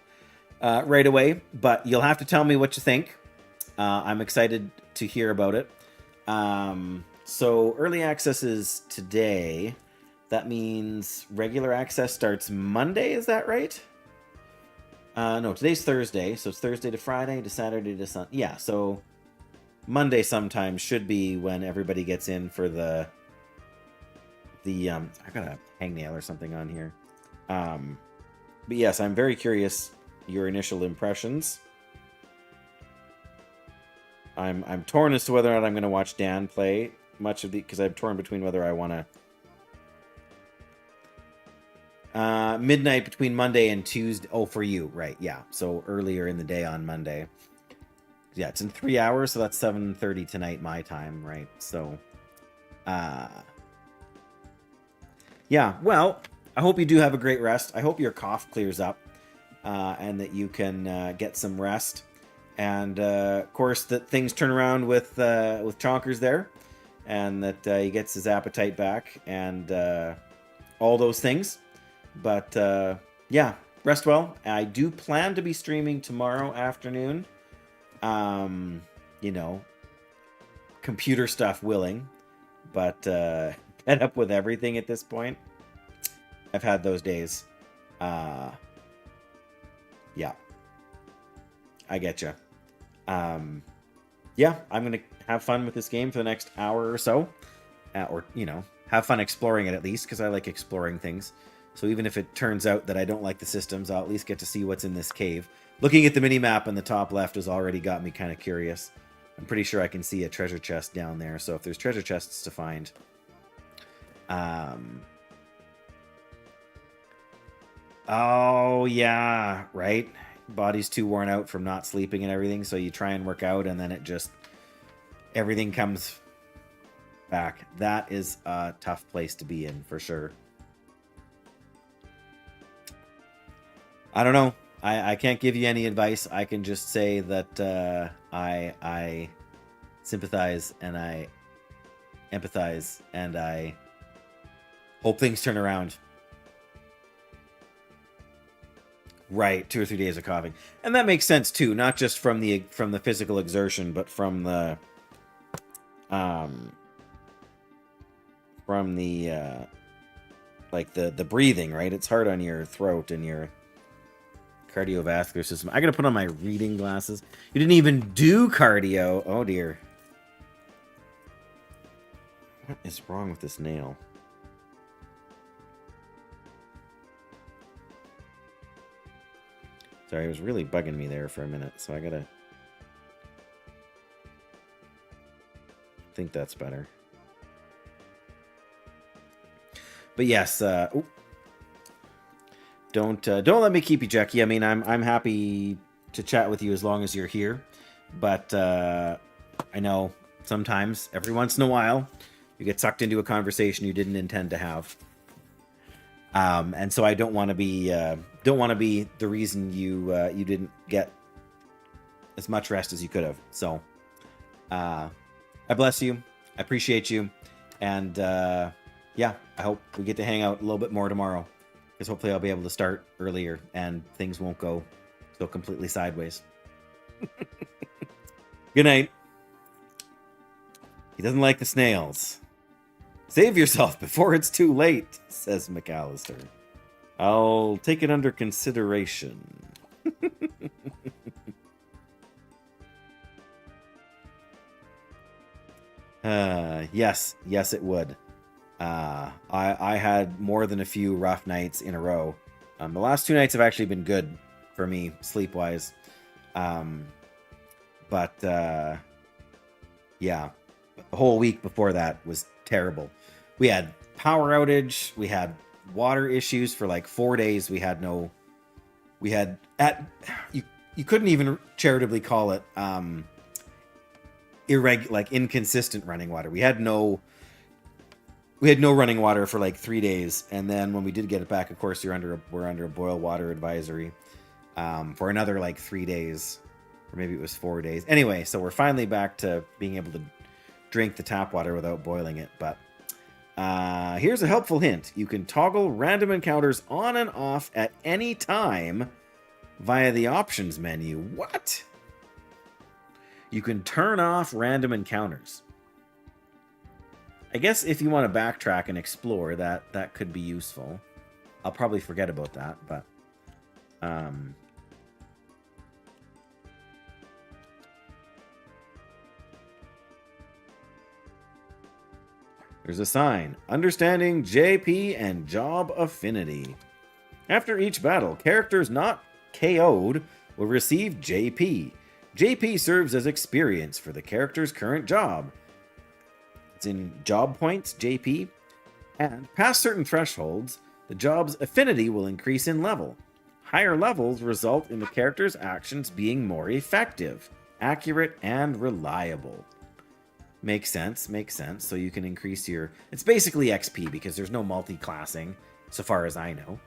right away. But you'll have to tell me what you think. I'm excited to hear about it. So early access is today. That means regular access starts Monday, is that right? No, today's Thursday, so it's Thursday to Friday to Saturday to Sunday. Yeah, so Monday sometime should be when everybody gets in for the I got a hangnail or something on here. But yes, I'm very curious your initial impressions. I'm torn as to whether or not I'm going to watch Dan play much of the, because I'm torn between whether I want to midnight between Monday and Tuesday. Oh, for you, right? Yeah, so earlier in the day on Monday. Yeah, it's in 3 hours, so that's 7:30 tonight my time, right? So, yeah. Well, I hope you do have a great rest. I hope your cough clears up, and that you can get some rest. And of course, that things turn around with Chonkers there, and that he gets his appetite back, and all those things. But yeah, rest well. I do plan to be streaming tomorrow afternoon. Computer stuff willing, but fed up with everything at this point. I've had those days. Yeah, I get you. Yeah, I'm gonna have fun with this game for the next hour or so, or have fun exploring it at least, because I like exploring things. So even if it turns out that I don't like the systems, I'll at least get to see what's in this cave. Looking at the mini-map in the top left has already got me kind of curious. I'm pretty sure I can see a treasure chest down there, so if there's treasure chests to find... Oh, yeah, right? Body's too worn out from not sleeping and everything, so you try and work out, and then it just... everything comes back. That is a tough place to be in, for sure. I don't know. I can't give you any advice. I can just say that I sympathize and I empathize and I hope things turn around. Right, 2 or 3 days of coughing, and that makes sense too. Not just from the physical exertion, but from the like the breathing. Right, it's hard on your throat and your cardiovascular system. I gotta put on my reading glasses. You didn't even do cardio. Oh dear. What is wrong with this nail? Sorry, it was really bugging me there for a minute, so I gotta... I think that's better. But yes, Don't let me keep you, Jackie. I mean, I'm happy to chat with you as long as you're here, but I know sometimes, every once in a while, you get sucked into a conversation you didn't intend to have, and so I don't want to be the reason you didn't get as much rest as you could have. So, I bless you. I appreciate you, and yeah, I hope we get to hang out a little bit more tomorrow. Because hopefully I'll be able to start earlier and things won't go completely sideways. Good night. He doesn't like the snails. Save yourself before it's too late, says McAllister. I'll take it under consideration. Yes, it would. I had more than a few rough nights in a row. The last 2 nights have actually been good for me, sleep-wise. But yeah, the whole week before that was terrible. We had power outage. We had water issues for like 4 days. We had you couldn't even charitably call it inconsistent running water. We had no running water for like 3 days, and then when we did get it back, of course, we're under a boil water advisory for another like 3 days, or maybe it was 4 days. Anyway, so we're finally back to being able to drink the tap water without boiling it. But here's a helpful hint: you can toggle random encounters on and off at any time via the options menu. What? You can turn off random encounters. I guess if you want to backtrack and explore, that could be useful. I'll probably forget about that, but there's a sign. Understanding JP and Job Affinity. After each battle, characters not KO'd will receive JP. JP serves as experience for the character's current job. It's in job points, JP. And past certain thresholds, the job's affinity will increase in level. Higher levels result in the character's actions being more effective, accurate, and reliable. Makes sense. So you can increase your... It's basically XP because there's no multi-classing, so far as I know.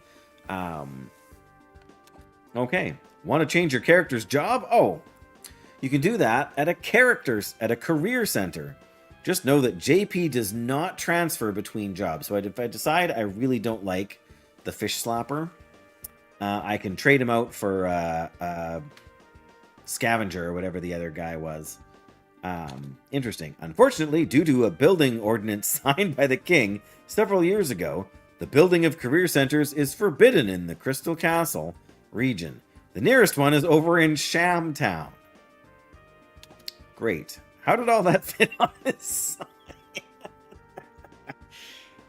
Okay. Want to change your character's job? Oh, you can do that at a career center. Just know that JP does not transfer between jobs. So if I decide I really don't like the fish slapper, I can trade him out for scavenger or whatever the other guy was. Interesting. Unfortunately, due to a building ordinance signed by the king several years ago, the building of career centers is forbidden in the Crystal Castle region. The nearest one is over in Shamtown. Great. How did all that fit on this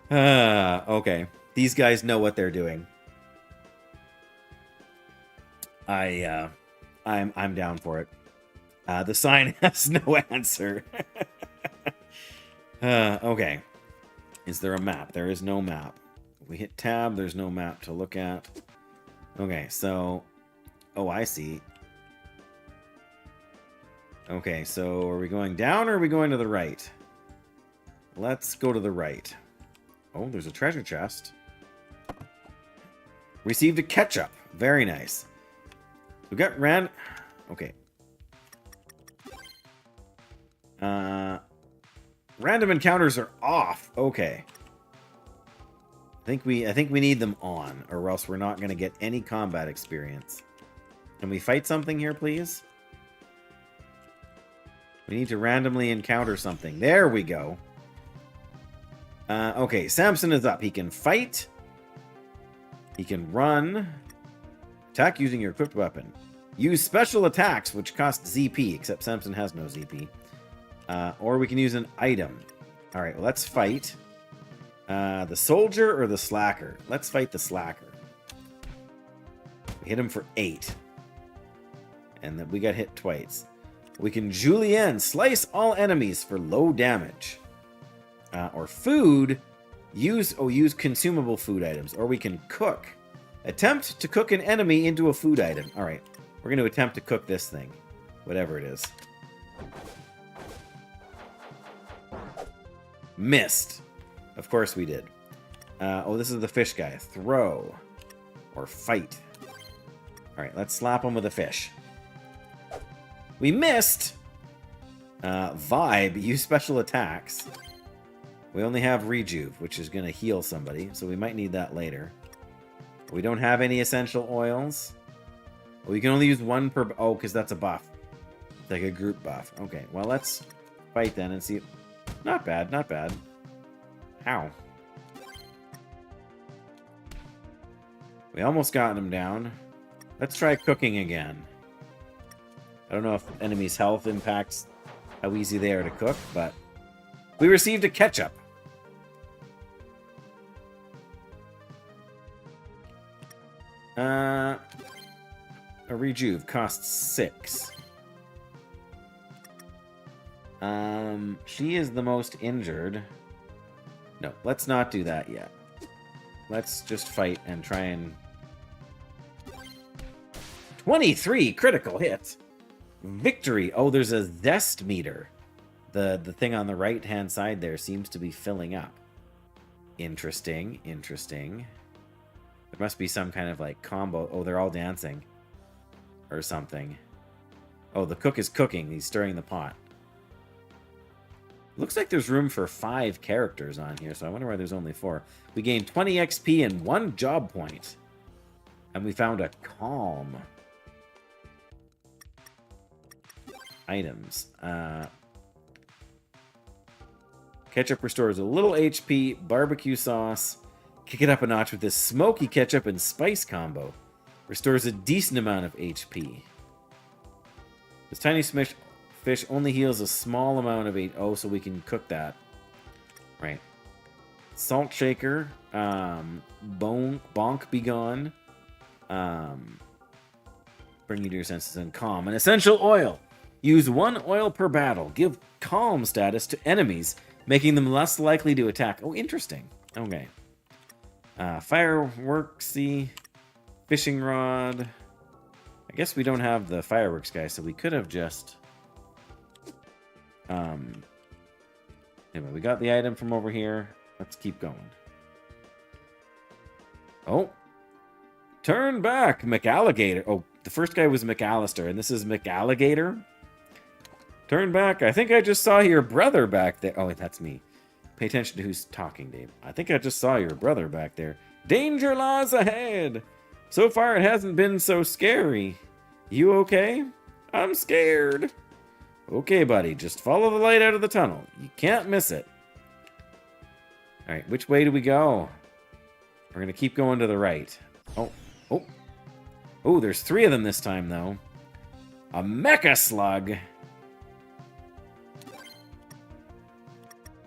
sign? Okay. These guys know what they're doing. I'm down for it. The sign has no answer. Okay. Is there a map? There is no map. We hit tab, there's no map to look at. Okay, so... Oh, I see. Okay, so are we going down or are we going to the right? Let's go to the right. Oh, there's a treasure chest. Received a ketchup. Very nice. We got Okay. Random encounters are off. Okay. I think we need them on, or else we're not going to get any combat experience. Can we fight something here, please? We need to randomly encounter something. There we go. Okay, Samson is up. He can fight. He can run. Attack using your equipped weapon. Use special attacks, which cost ZP, except Samson has no ZP. Or we can use an item. All right, well, let's fight. The soldier or the slacker? Let's fight the slacker. We hit him for 8. And then we got hit twice. We can Julienne, slice all enemies for low damage. Or food, use consumable food items. Or we can cook. Attempt to cook an enemy into a food item. All right, we're going to attempt to cook this thing. Whatever it is. Missed. Of course we did. Oh, this is the fish guy. Throw. Or fight. All right, let's slap him with a fish. We missed. Vibe. Use special attacks. We only have Rejuve, which is going to heal somebody, so we might need that later. We don't have any essential oils. We can only use one per... Oh, because that's a buff. It's like a group buff. Okay, well, let's fight then and see... Not bad, not bad. Ow. We almost got him down. Let's try cooking again. I don't know if enemies' health impacts how easy they are to cook, but we received a ketchup. A rejuve costs 6. She is the most injured. No, let's not do that yet. Let's just fight and try and... 23 critical hits! Victory! Oh, there's a zest meter. The thing on the right-hand side there seems to be filling up. Interesting, interesting. There must be some kind of, like, combo. Oh, they're all dancing. Or something. Oh, the cook is cooking. He's stirring the pot. Looks like there's room for 5 characters on here, so I wonder why there's only 4. We gained 20 XP and 1 job point. And we found a calm. Items. Ketchup restores a little HP, barbecue sauce. Kick it up a notch with this smoky ketchup and spice combo. Restores a decent amount of HP. This tiny fish only heals a small amount of HP. Oh, so we can cook that. Right. Salt shaker. Bonk be gone. Bring you to your senses and calm. An essential oil. Use 1 oil per battle. Give calm status to enemies, making them less likely to attack. Oh, interesting. Okay. Fireworksy. Fishing rod. I guess we don't have the fireworks guy, so we could have just... Anyway, we got the item from over here. Let's keep going. Oh. Turn back, McAlligator. Oh, the first guy was McAllister, and this is McAlligator. Turn back. I think I just saw your brother back there. Oh, that's me. Pay attention to who's talking, Dave. I think I just saw your brother back there. Danger laws ahead. So far, it hasn't been so scary. You okay? I'm scared. Okay, buddy. Just follow the light out of the tunnel. You can't miss it. All right, which way do we go? We're going to keep going to the right. Oh. Oh, there's 3 of them this time, though. A mecha slug.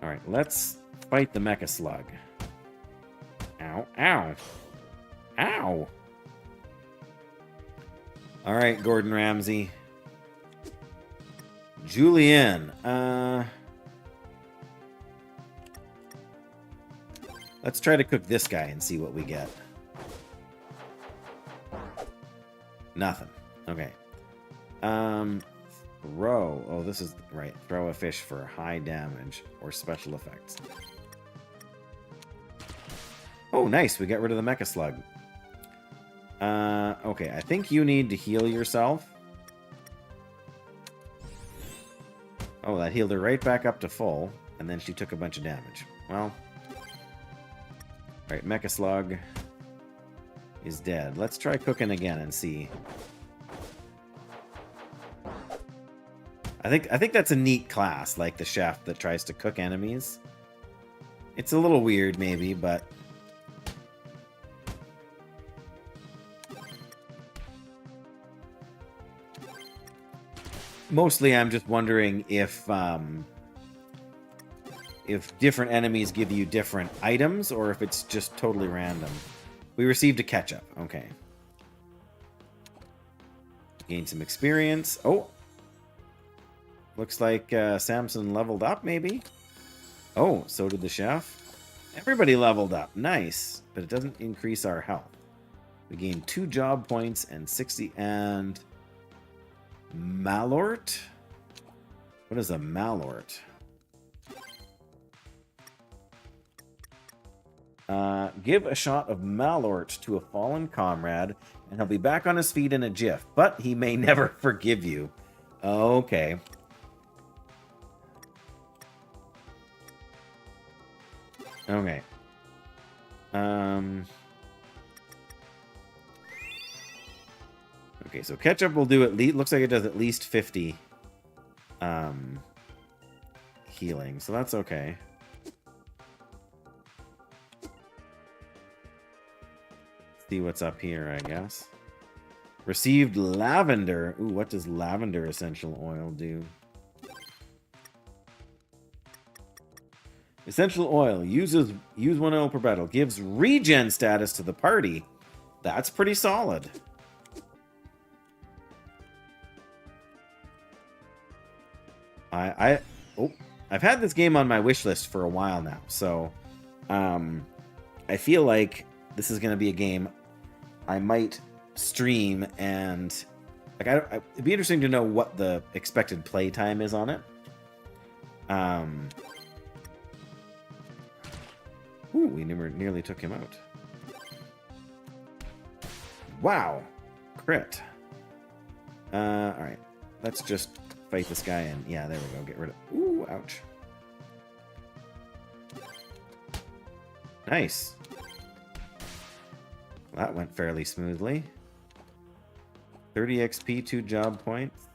All right, let's fight the mecha slug. Ow, ow. Ow. All right, Gordon Ramsay. Julianne. Let's try to cook this guy and see what we get. Nothing. Okay. Throw. Oh, this is right. Throw a fish for high damage or special effects. Oh, nice. We got rid of the mecha slug. Okay. I think you need to heal yourself. Oh, that healed her right back up to full, and then she took a bunch of damage. Well. Alright, mecha slug is dead. Let's try cooking again and see. I think that's a neat class, like the chef that tries to cook enemies. It's a little weird, maybe, but... Mostly I'm just wondering if different enemies give you different items, or if it's just totally random. We received a ketchup. Okay. Gain some experience. Oh! Looks like Samson leveled up, maybe? Oh, so did the chef. Everybody leveled up. Nice. But it doesn't increase our health. We gained 2 job points and 60... And... Malort? What is a Malort? Give a shot of Malort to a fallen comrade, and he'll be back on his feet in a jiff. But he may never forgive you. Okay. Okay. Okay, so ketchup will do at least... Looks like it does at least 50 healing, so that's okay. See what's up here, I guess. Received lavender. Ooh, what does lavender essential oil do? Essential oil. Use 1 oil per battle. Gives regen status to the party. That's pretty solid. I've had this game on my wish list for a while now, so I feel like this is going to be a game I might stream, and like it'd be interesting to know what the expected play time is on it. Ooh, we nearly took him out. Wow, crit. All right, let's just fight this guy and yeah, there we go. Get rid of. Ooh, ouch. Nice. Well, that went fairly smoothly. 30 XP, 2 job points,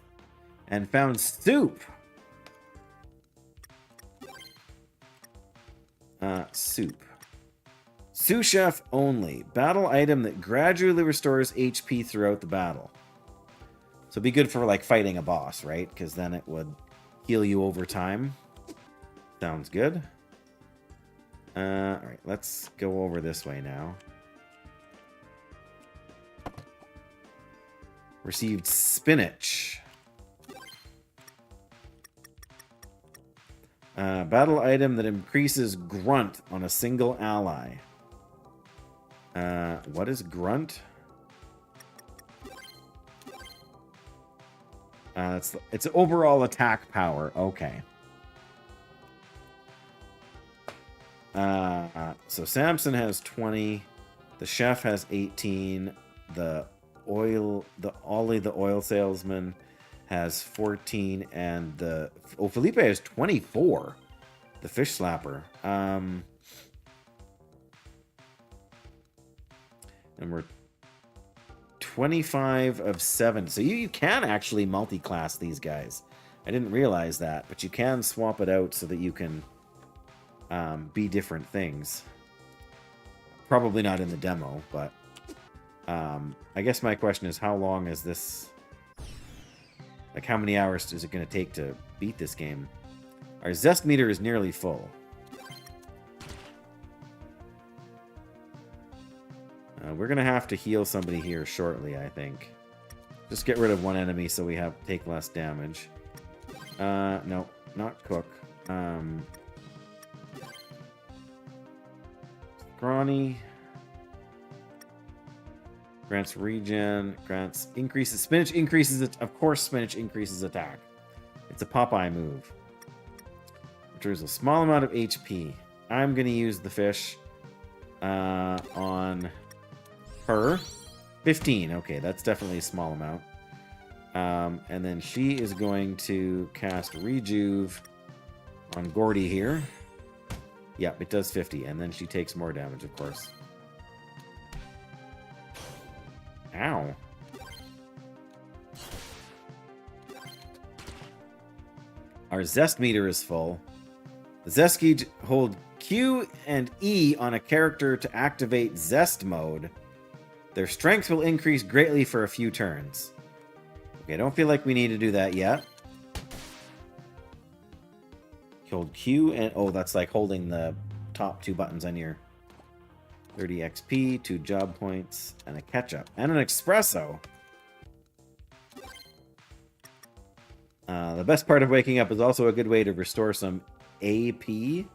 and found soup. Soup. Sous chef only. Battle item that gradually restores HP throughout the battle. So it'd be good for like fighting a boss, right? Because then it would heal you over time. Sounds good. Alright, let's go over this way now. Received spinach. Battle item that increases grunt on a single ally. What is grunt? It's overall attack power. Okay. So Samson has 20. The chef has 18. Ollie the oil salesman has 14, and Felipe has 24. The fish slapper. And we're 25 of 7. So you can actually multi-class these guys. I didn't realize that, but you can swap it out so that you can be different things. Probably not in the demo, but I guess my question is, how long is this? Like, how many hours is it going to take to beat this game? Our zest meter is nearly full. We're going to have to heal somebody here shortly, I think. Just get rid of one enemy so we take less damage. No, not cook. Scrawny. Grants regen, increases spinach, increases it. Of course, spinach increases attack. It's a Popeye move. Returns a small amount of HP. I'm gonna use the fish on her. 15. Okay, that's definitely a small amount. And then she is going to cast Rejuve on Gordy here. Yep, it does 50, and then she takes more damage, of course. Ow. Our zest meter is full. The zest key hold Q and E on a character to activate zest mode. Their strength will increase greatly for a few turns. Okay, I don't feel like we need to do that yet. Hold Q and... oh, that's like holding the top 2 buttons on your... 30 XP, 2 job points, and a ketchup. And an espresso. The best part of waking up is also a good way to restore some AP.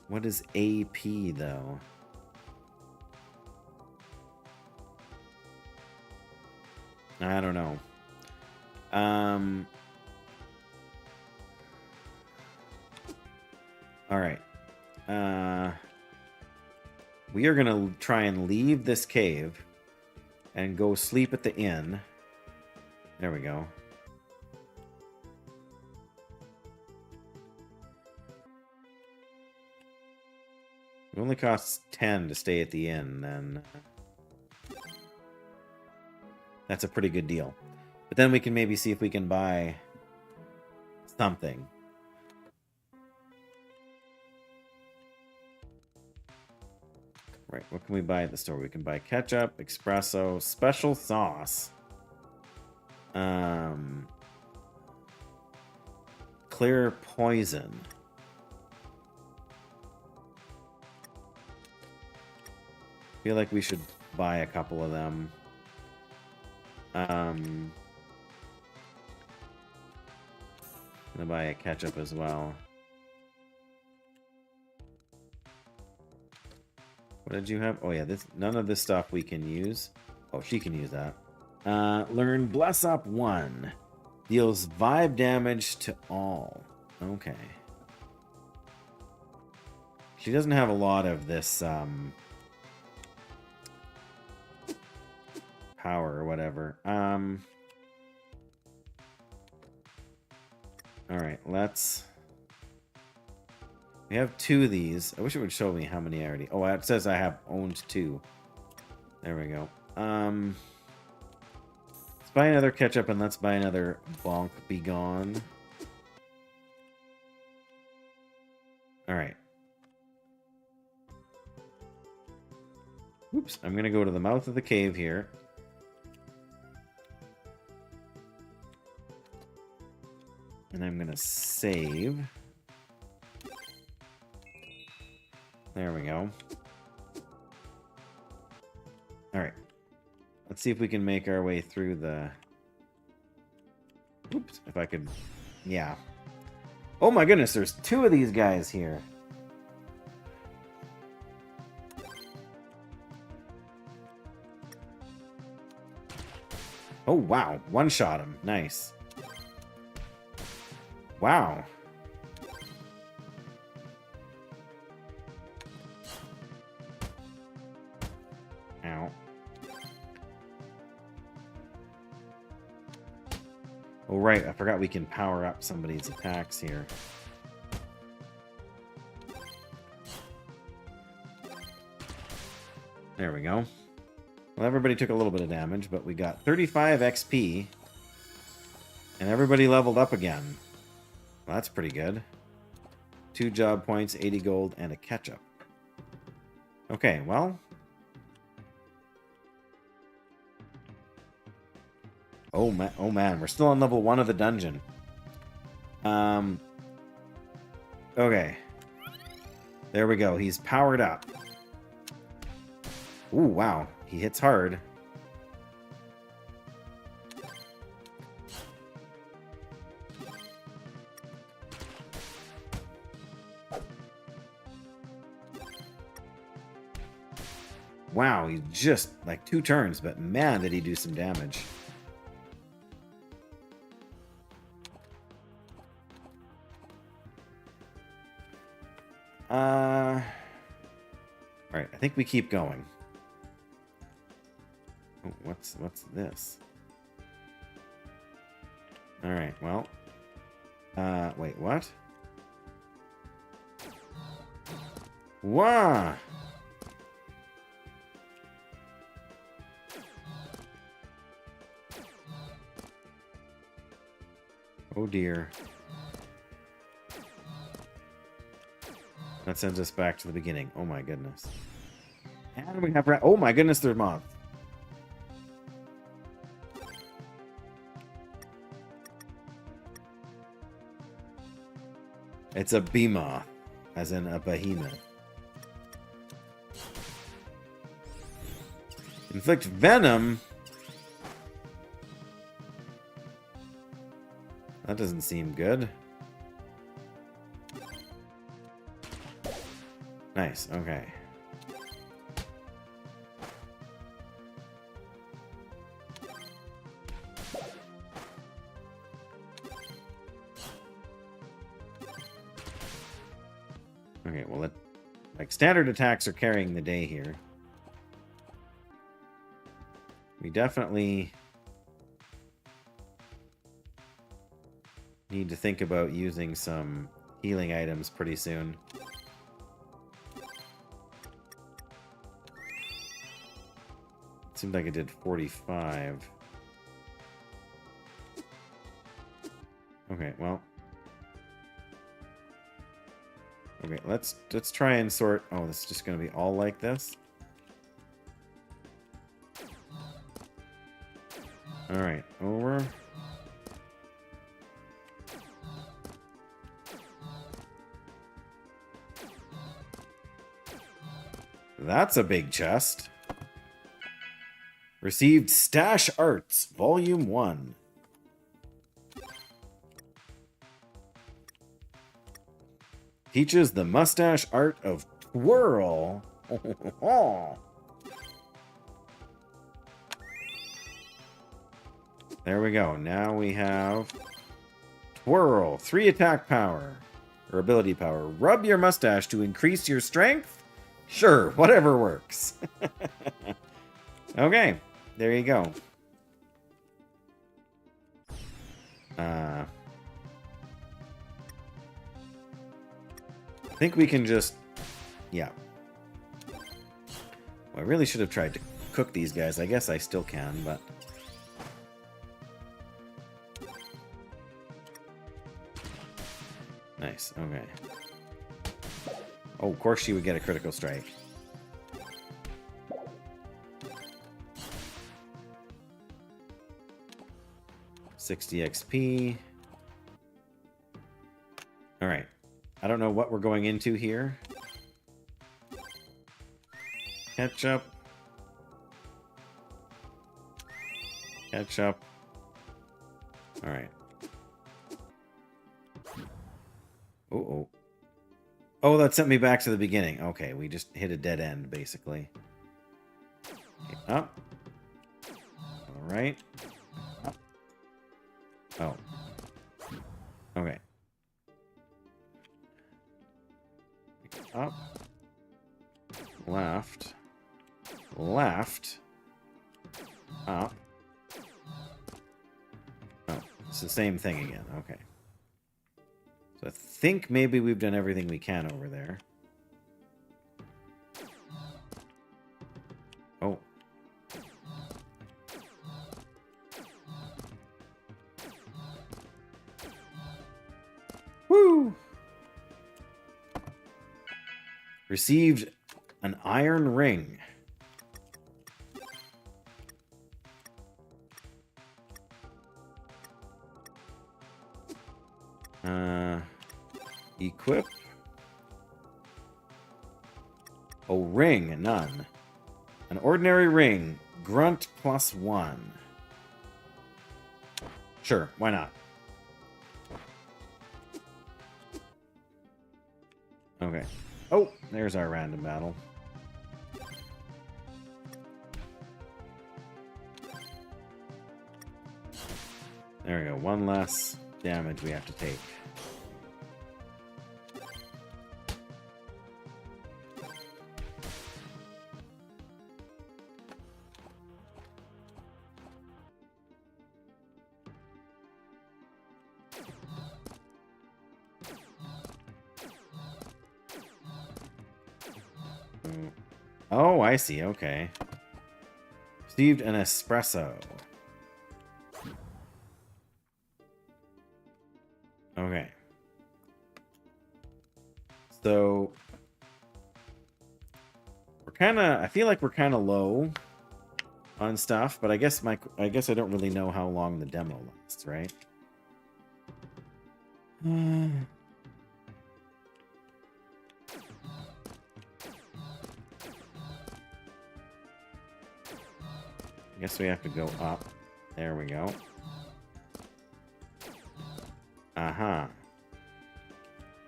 What is AP, though? I don't know. All right. We are going to try and leave this cave and go sleep at the inn. There we go. It only costs 10 to stay at the inn, then that's a pretty good deal. But then we can maybe see if we can buy something. Right, what can we buy at the store? We can buy ketchup, espresso, special sauce. Clear poison. Feel like we should buy a couple of them. I'm gonna buy a ketchup as well. What did you have? Oh yeah, none of this stuff we can use. Oh, she can use that. Learn Bless Up 1. Deals vibe damage to all. Okay. She doesn't have a lot of this power or whatever. Alright, let's... We have 2 of these. I wish it would show me how many I already... Oh, it says I have owned 2. There we go. Let's buy another ketchup and let's buy another bonk be gone. Alright. Oops, I'm gonna go to the mouth of the cave here. And I'm gonna save. There we go. Alright. Let's see if we can make our way through the... Oops, if I could... Yeah. Oh my goodness, there's 2 of these guys here. Oh wow, one-shot him. Nice. Wow. Ow. Oh, right. I forgot we can power up somebody's attacks here. There we go. Well, everybody took a little bit of damage, but we got 35 XP. And everybody leveled up again. Well, that's pretty good. 2 job points, 80 gold, and a ketchup. Okay, well... Oh man, we're still on level 1 of the dungeon. Okay. There we go, he's powered up. Ooh, wow, he hits hard. Wow, he's just like 2 turns, but man, did he do some damage. Alright, I think we keep going. Oh, what's this? Alright, well. Wait, what? Wow! Oh dear. That sends us back to the beginning. Oh my goodness. And we have... Oh my goodness, there's moths. It's a behemoth, as in a behemoth. Inflict venom? That doesn't seem good. Nice, okay. Okay, well, like standard attacks are carrying the day here. We definitely need to think about using some healing items pretty soon. It seemed like it did 45. Okay, well. Okay, let's try and sort... Oh, this is just going to be all like this? All right, over. That's a big chest. Received Stash Arts, Volume 1. Teaches the mustache art of twirl. There we go. Now we have twirl, 3 attack power, or ability power. Rub your mustache to increase your strength? Sure, whatever works. Okay, there you go. I think we can just... Yeah. Well, I really should have tried to cook these guys. I guess I still can, but... Nice, okay. Oh, of course she would get a critical strike. $60 XP. Alright. I don't know what we're going into here. Ketchup. Ketchup. Alright. Uh-oh. Oh, that sent me back to the beginning. Okay, we just hit a dead end, basically. Okay, up. Alright. Up. Oh. Okay. Up. Left. Left. Up. Oh, it's the same thing again. Okay. So I think maybe we've done everything we can over there. Oh. Woo! Received an iron ring. Equip. Oh, ring, none. An ordinary ring, grunt +1. Sure, why not? Okay. Oh, there's our random battle. There we go. One less damage we have to take. Oh, I see. Okay. Received an espresso. Okay. So we're kind of, I feel like we're kind of low on stuff, but I guess I don't really know how long the demo lasts, right? I guess we have to go up. There we go. Uh-huh.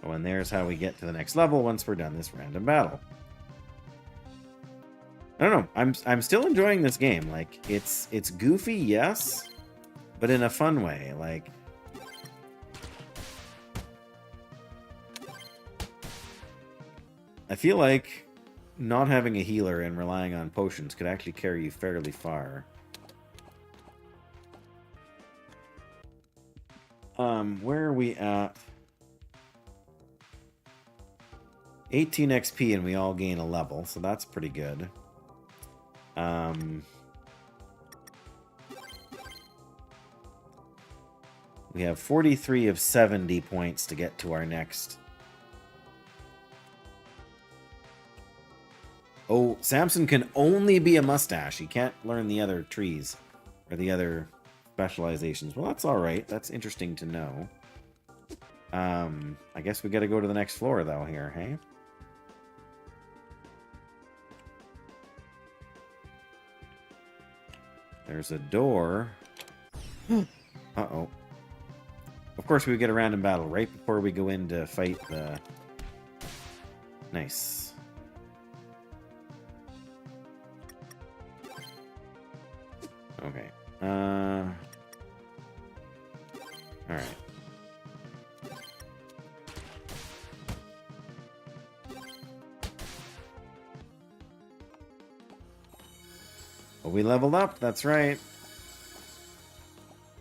Oh, and there's how we get to the next level once we're done this random battle. I don't know. I'm still enjoying this game. Like, it's goofy, yes, but in a fun way. Like, I feel like not having a healer and relying on potions could actually carry you fairly far. Where are we at? 18 XP and we all gain a level, so that's pretty good. We have 43 of 70 points to get to our next. Oh, Samson can only be a mustache. He can't learn the other trees or the other specializations. Well, that's all right. That's interesting to know. I guess we got to go to the next floor, though, here, hey? There's a door. Uh-oh. Of course, we would get a random battle right before we go in to fight the... Nice. Okay. Alright. Well, we leveled up, that's right.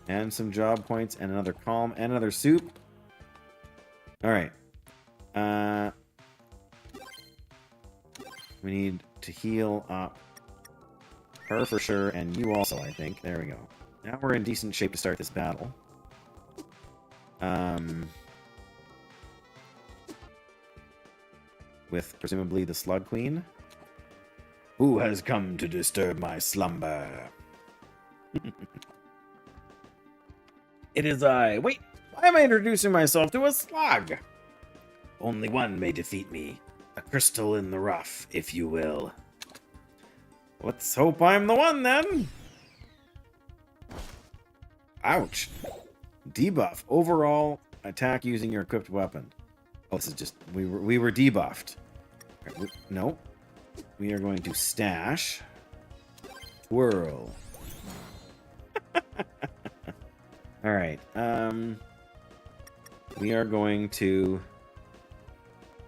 And some job points, and another calm, and another soup. Alright. We need to heal up her for sure, and you also, I think. There we go. Now we're in decent shape to start this battle. With presumably the Slug Queen. Who has come to disturb my slumber? It is I. Wait, why am I introducing myself to a slug? Only one may defeat me. A crystal in the rough, if you will. Let's hope I'm the one, then. Ouch. Debuff. Overall attack using your equipped weapon. Oh, this is just... We were debuffed. No. We are going to stash. Twirl. Alright. We are going to...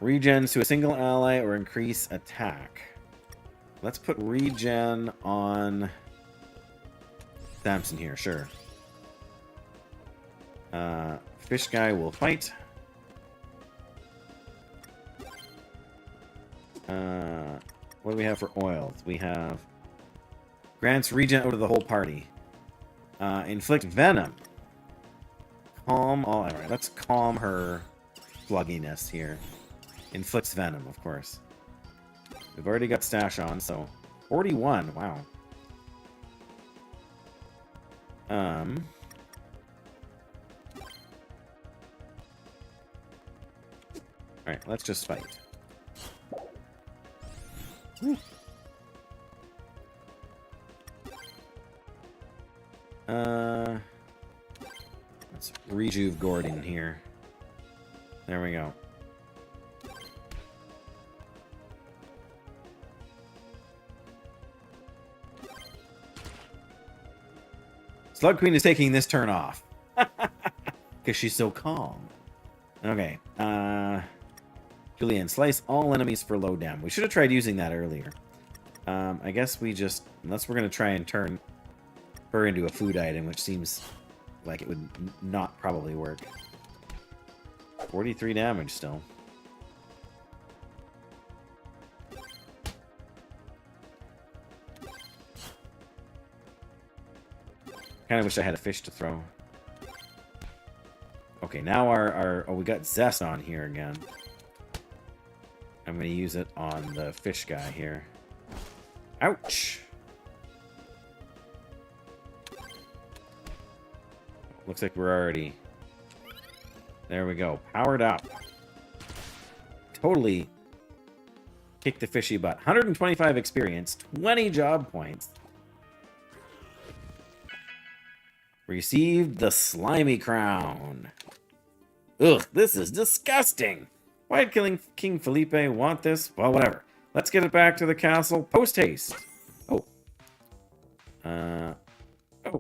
Regens to a single ally or increase attack. Let's put regen on Samson here, sure. Fish guy will fight. What do we have for oils? We have grants regen out of the whole party. Inflict venom. Calm all. Alright, let's calm her slugginess here. Inflicts venom, of course. We've already got stash on, so 41. Wow. Alright, let's just fight. Whew. Let's rejuve Gordon here. There we go. Slug Queen is taking this turn off. Because she's so calm. Okay. Julian, slice all enemies for low dam. We should have tried using that earlier. I guess we just... Unless we're going to try and turn her into a food item, which seems like it would not probably work. 43 damage still. Kind of wish I had a fish to throw. Okay, now our oh, we got Zest on here again. I'm going to use it on the fish guy here. Ouch! Looks like we're already... There we go. Powered up. Totally kicked the fishy butt. 125 experience, 20 job points. Received the slimy crown. Ugh, this is disgusting. Why did King Felipe want this? Well, whatever. Let's get it back to the castle post-haste. Oh. Oh,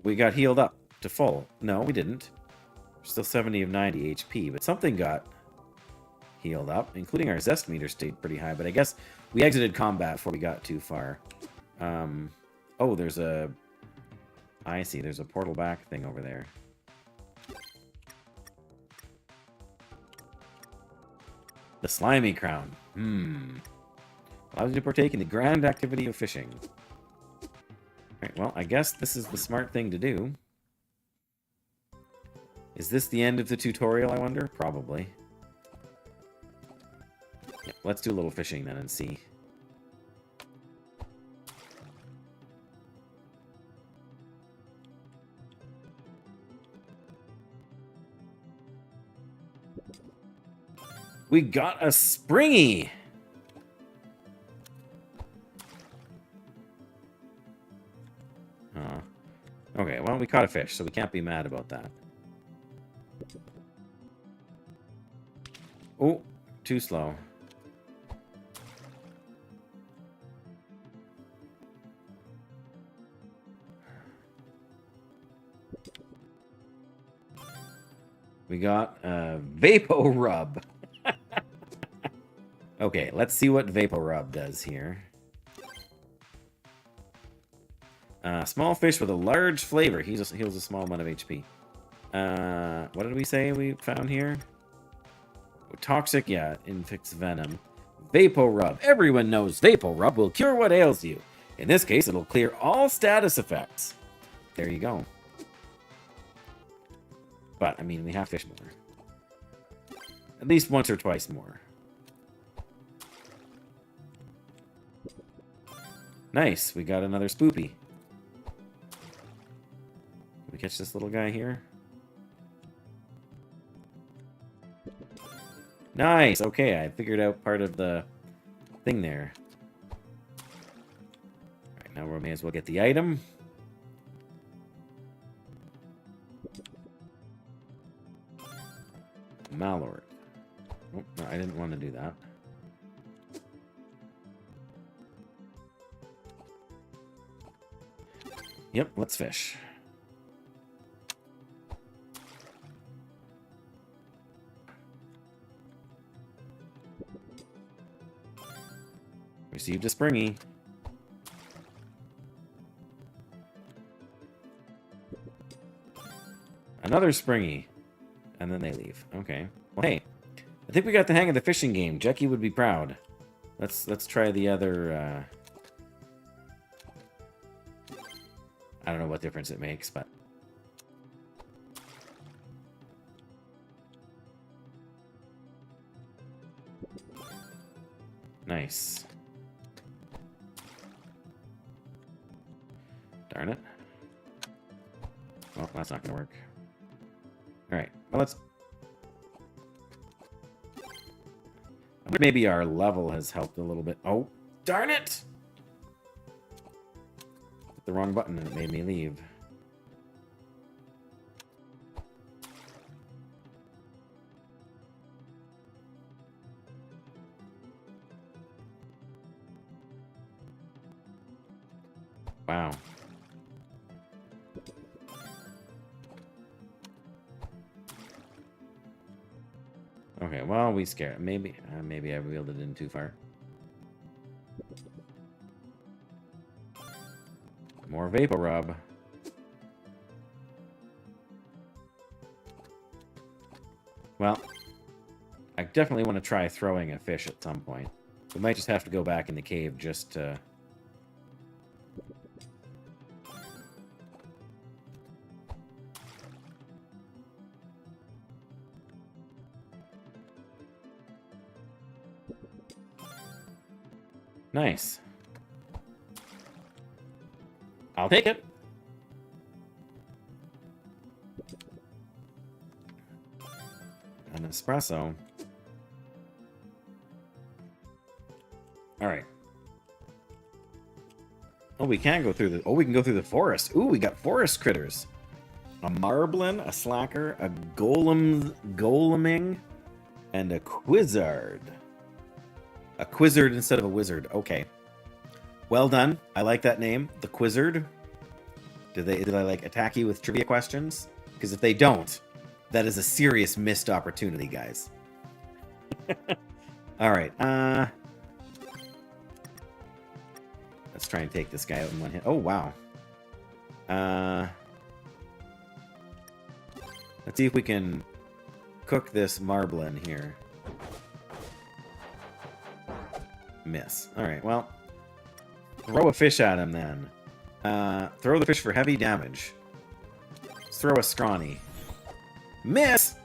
we got healed up to full. No, we didn't. We're still 70 of 90 HP, but something got healed up, including our zest meter stayed pretty high, but I guess we exited combat before we got too far. Oh, there's a... I see, there's a portal back thing over there. The slimy crown. Allows you to partake in the grand activity of fishing. Alright, well, I guess this is the smart thing to do. Is this the end of the tutorial, I wonder? Probably. Yeah, let's do a little fishing then and see. We got a springy. Okay, well, we caught a fish, so we can't be mad about that. Oh, too slow. We got a Vapo Rub. Okay, let's see what Vapo Rub does here. Small fish with a large flavor. Heals a small amount of HP. What did we say we found here? Toxic, yeah, inflicts venom. Vapo Rub. Everyone knows Vapo Rub will cure what ails you. In this case, it'll clear all status effects. There you go. But, I mean, we have fish more. At least once or twice more. Nice, we got another spoopy. Can we catch this little guy here? Nice, okay, I figured out part of the thing there. Alright, now we may as well get the item. Malord. Oh, no, I didn't want to do that. Yep, let's fish. Received a springy. Another springy. And then they leave. Okay. Well, hey, I think we got the hang of the fishing game. Jackie would be proud. Let's try the other. I don't know what difference it makes, but nice. Darn it. Well, that's not gonna work. All right. Well, let's. Maybe our level has helped a little bit. Oh, darn it! Hit the wrong button and it made me leave. Wow. Okay, well, we scared. Maybe I reeled it in too far. More Vapo Rub. Well, I definitely want to try throwing a fish at some point. We might just have to go back in the cave just to... Nice. I'll take it. An espresso. All right. Oh, we can go through the... Oh, we can go through the forest. Ooh, we got forest critters. A marblin, a slacker, a goleming, and a quizzard. A quizzard instead of a wizard. Okay. Well done. I like that name. The Quizzard. Do they like attack you with trivia questions? Because if they don't, that is a serious missed opportunity, guys. All right. Let's try and take this guy out in one hit. Oh, wow. Let's see if we can cook this marblin here. Miss. All right, well, throw a fish at him then. Throw the fish for heavy damage. Let's throw a scrawny. Miss!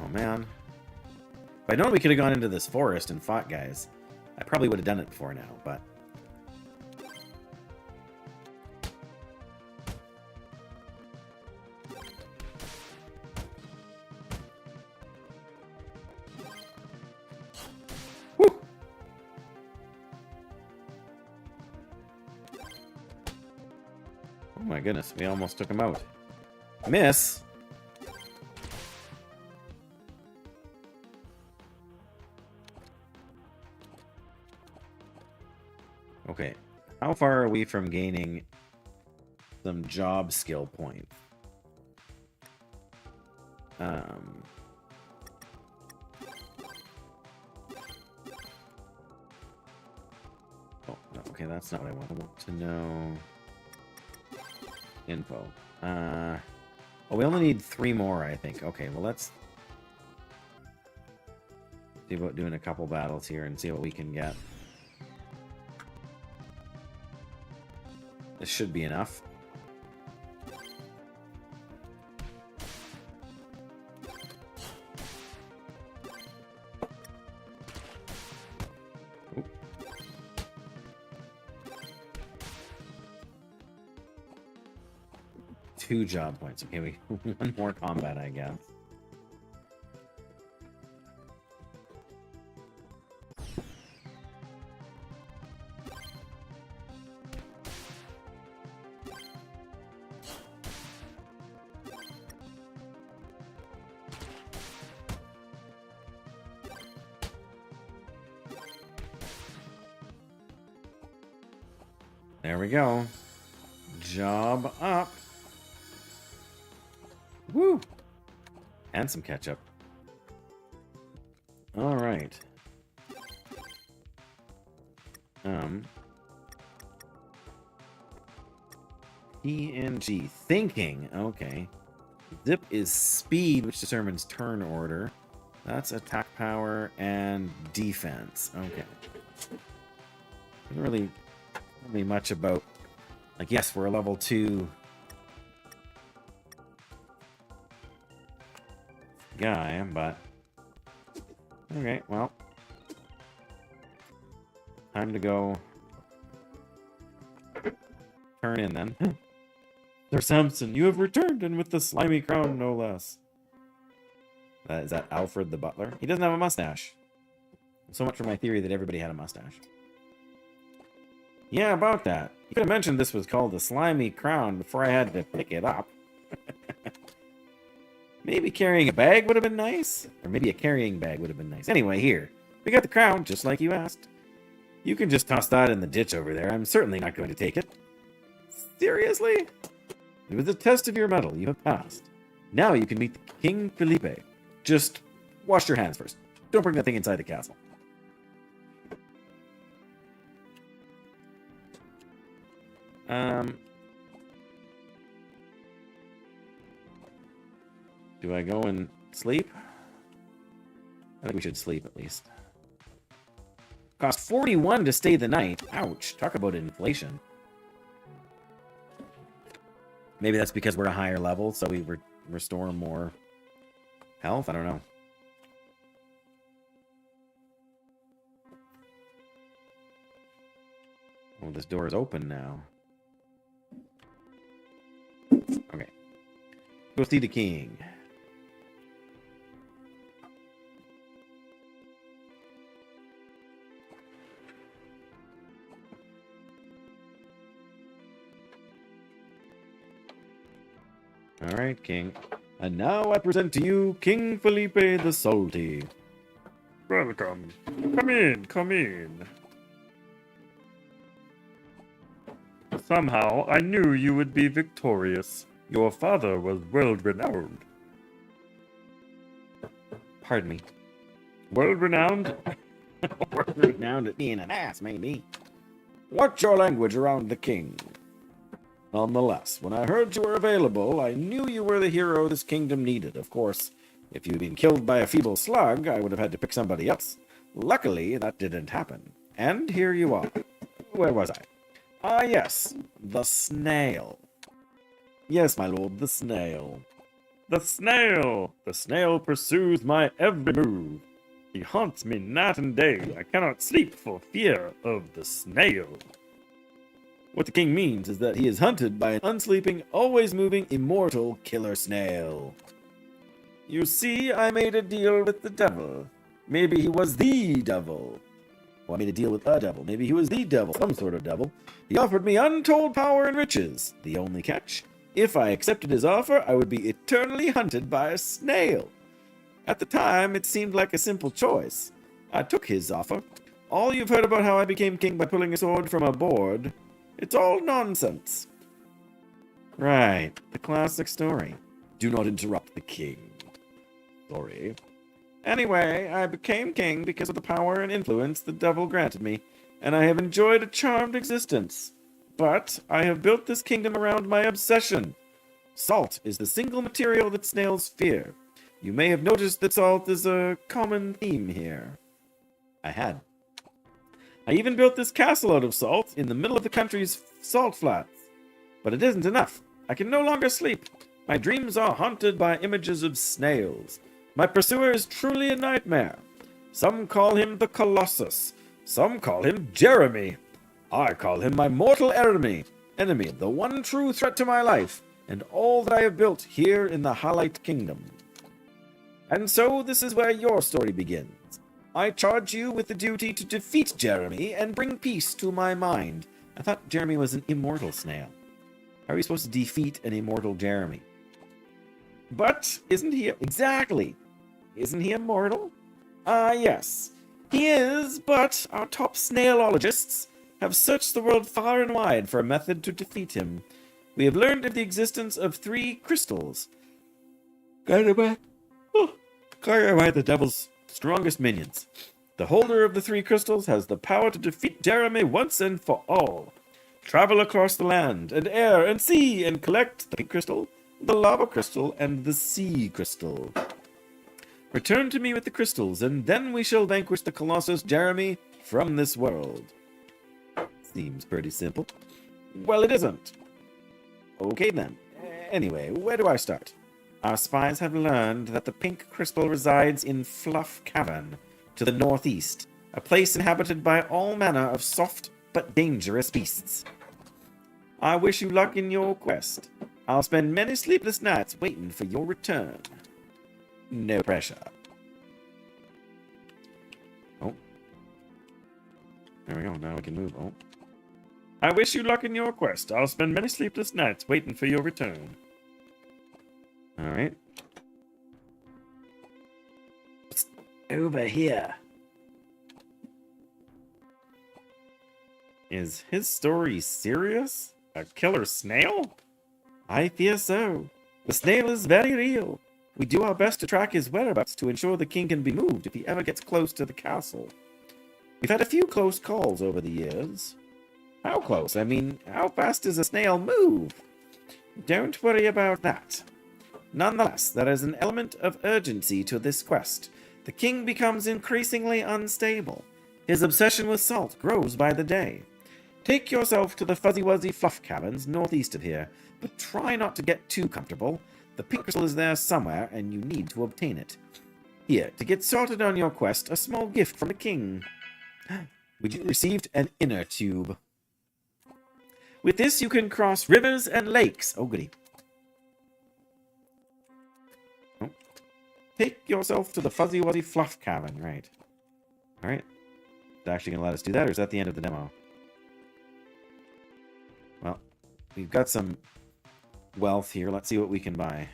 Oh, man. If I'd known we could have gone into this forest and fought guys, I probably would have done it before now, but... Oh my goodness, we almost took him out. Miss! Okay, how far are we from gaining some job skill points? Oh, no, okay, that's not what I want. I want to know info. Oh, we only need 3 more, I think. Okay, well, let's see about doing a couple battles here and see what we can get. This should be enough. Oop. Two job points. Okay, we one more combat, I guess. There we go. Job up. Woo! And some ketchup. All right. PNG. Thinking. Okay. Zip is speed, which determines turn order. That's attack power and defense. Okay. Doesn't really tell me much about... Like, yes, we're a level 2 guy, but... Okay, well. Time to go... Turn in, then. Sir Samson, you have returned, and with the slimy crown, no less. Is that Alfred the butler? He doesn't have a mustache. So much for my theory that everybody had a mustache. Yeah, about that. You could have mentioned this was called the slimy crown before I had to pick it up. Maybe carrying a bag would have been nice. Or maybe a carrying bag would have been nice. Anyway, here. We got the crown, just like you asked. You can just toss that in the ditch over there. I'm certainly not going to take it. Seriously? It was a test of your mettle. You have passed. Now you can meet King Felipe. Just wash your hands first. Don't bring that thing inside the castle. Do I go and sleep? I think we should sleep at least. Cost 41 to stay the night. Ouch. Talk about inflation. Maybe that's because we're a higher level, so we restore more health? I don't know. Oh, this door is open now. Okay. Go see the king. Alright, king. And now I present to you King Felipe the Salty. Welcome. Come in, come in. Somehow, I knew you would be victorious. Your father was world-renowned. Pardon me. World-renowned? World-renowned at being an ass, maybe. Watch your language around the king. Nonetheless, when I heard you were available, I knew you were the hero this kingdom needed. Of course, if you'd been killed by a feeble slug, I would have had to pick somebody else. Luckily, that didn't happen. And here you are. Where was I? Ah, yes, the snail. Yes, my lord, the snail. The snail! The snail pursues my every move. He haunts me night and day. I cannot sleep for fear of the snail. What the king means is that he is hunted by an unsleeping, always moving, immortal killer snail. You see, I made a deal with the devil. Maybe he was the devil. Well, I made a deal with a devil. Maybe he was the devil, some sort of devil. He offered me untold power and riches. The only catch? If I accepted his offer, I would be eternally hunted by a snail. At the time, it seemed like a simple choice. I took his offer. All you've heard about how I became king by pulling a sword from a board, it's all nonsense. Right, the classic story. Do not interrupt the king. Sorry. Anyway, I became king because of the power and influence the devil granted me, and I have enjoyed a charmed existence. But I have built this kingdom around my obsession. Salt is the single material that snails fear. You may have noticed that salt is a common theme here. I had. I even built this castle out of salt in the middle of the country's salt flats. But it isn't enough. I can no longer sleep. My dreams are haunted by images of snails. My pursuer is truly a nightmare. Some call him the Colossus. Some call him Jeremy. I call him my mortal enemy, the one true threat to my life, and all that I have built here in the Halite Kingdom. And so this is where your story begins. I charge you with the duty to defeat Jeremy and bring peace to my mind. I thought Jeremy was an immortal snail. How are we supposed to defeat an immortal Jeremy? But isn't he... Exactly. Isn't he immortal? Yes. He is, but our top snailologists have searched the world far and wide for a method to defeat him. We have learned of the existence of 3 crystals. Guided by the devil's strongest minions. The holder of the 3 crystals has the power to defeat Jeremy once and for all. Travel across the land and air and sea and collect the pink crystal, the lava crystal, and the sea crystal. Return to me with the crystals, and then we shall vanquish the Colossus Jeremy from this world. Seems pretty simple. Well, it isn't. Okay then. Anyway, where do I start? Our spies have learned that the pink crystal resides in Fluff Cavern, to the northeast, a place inhabited by all manner of soft but dangerous beasts. I wish you luck in your quest. I'll spend many sleepless nights waiting for your return. No pressure. Oh. There we go, now we can move. Oh. I wish you luck in your quest. I'll spend many sleepless nights waiting for your return. Alright. Over here. Is his story serious? A killer snail? I fear so. The snail is very real. We do our best to track his whereabouts to ensure the king can be moved if he ever gets close to the castle. We've had a few close calls over the years. How close? I mean, how fast does a snail move? Don't worry about that. Nonetheless, there is an element of urgency to this quest. The king becomes increasingly unstable. His obsession with salt grows by the day. Take yourself to the Fuzzy Wuzzy Fluff Caverns northeast of here, but try not to get too comfortable. The pink crystal is there somewhere, and you need to obtain it. Here, to get started on your quest, a small gift from the king. You received an inner tube. With this, you can cross rivers and lakes. Oh, goody. Oh. Take yourself to the Fuzzy Wuzzy Fluff Cavern. Right. Alright. It's actually going to let us do that, or is that the end of the demo? Well, we've got some wealth here. Let's see what we can buy.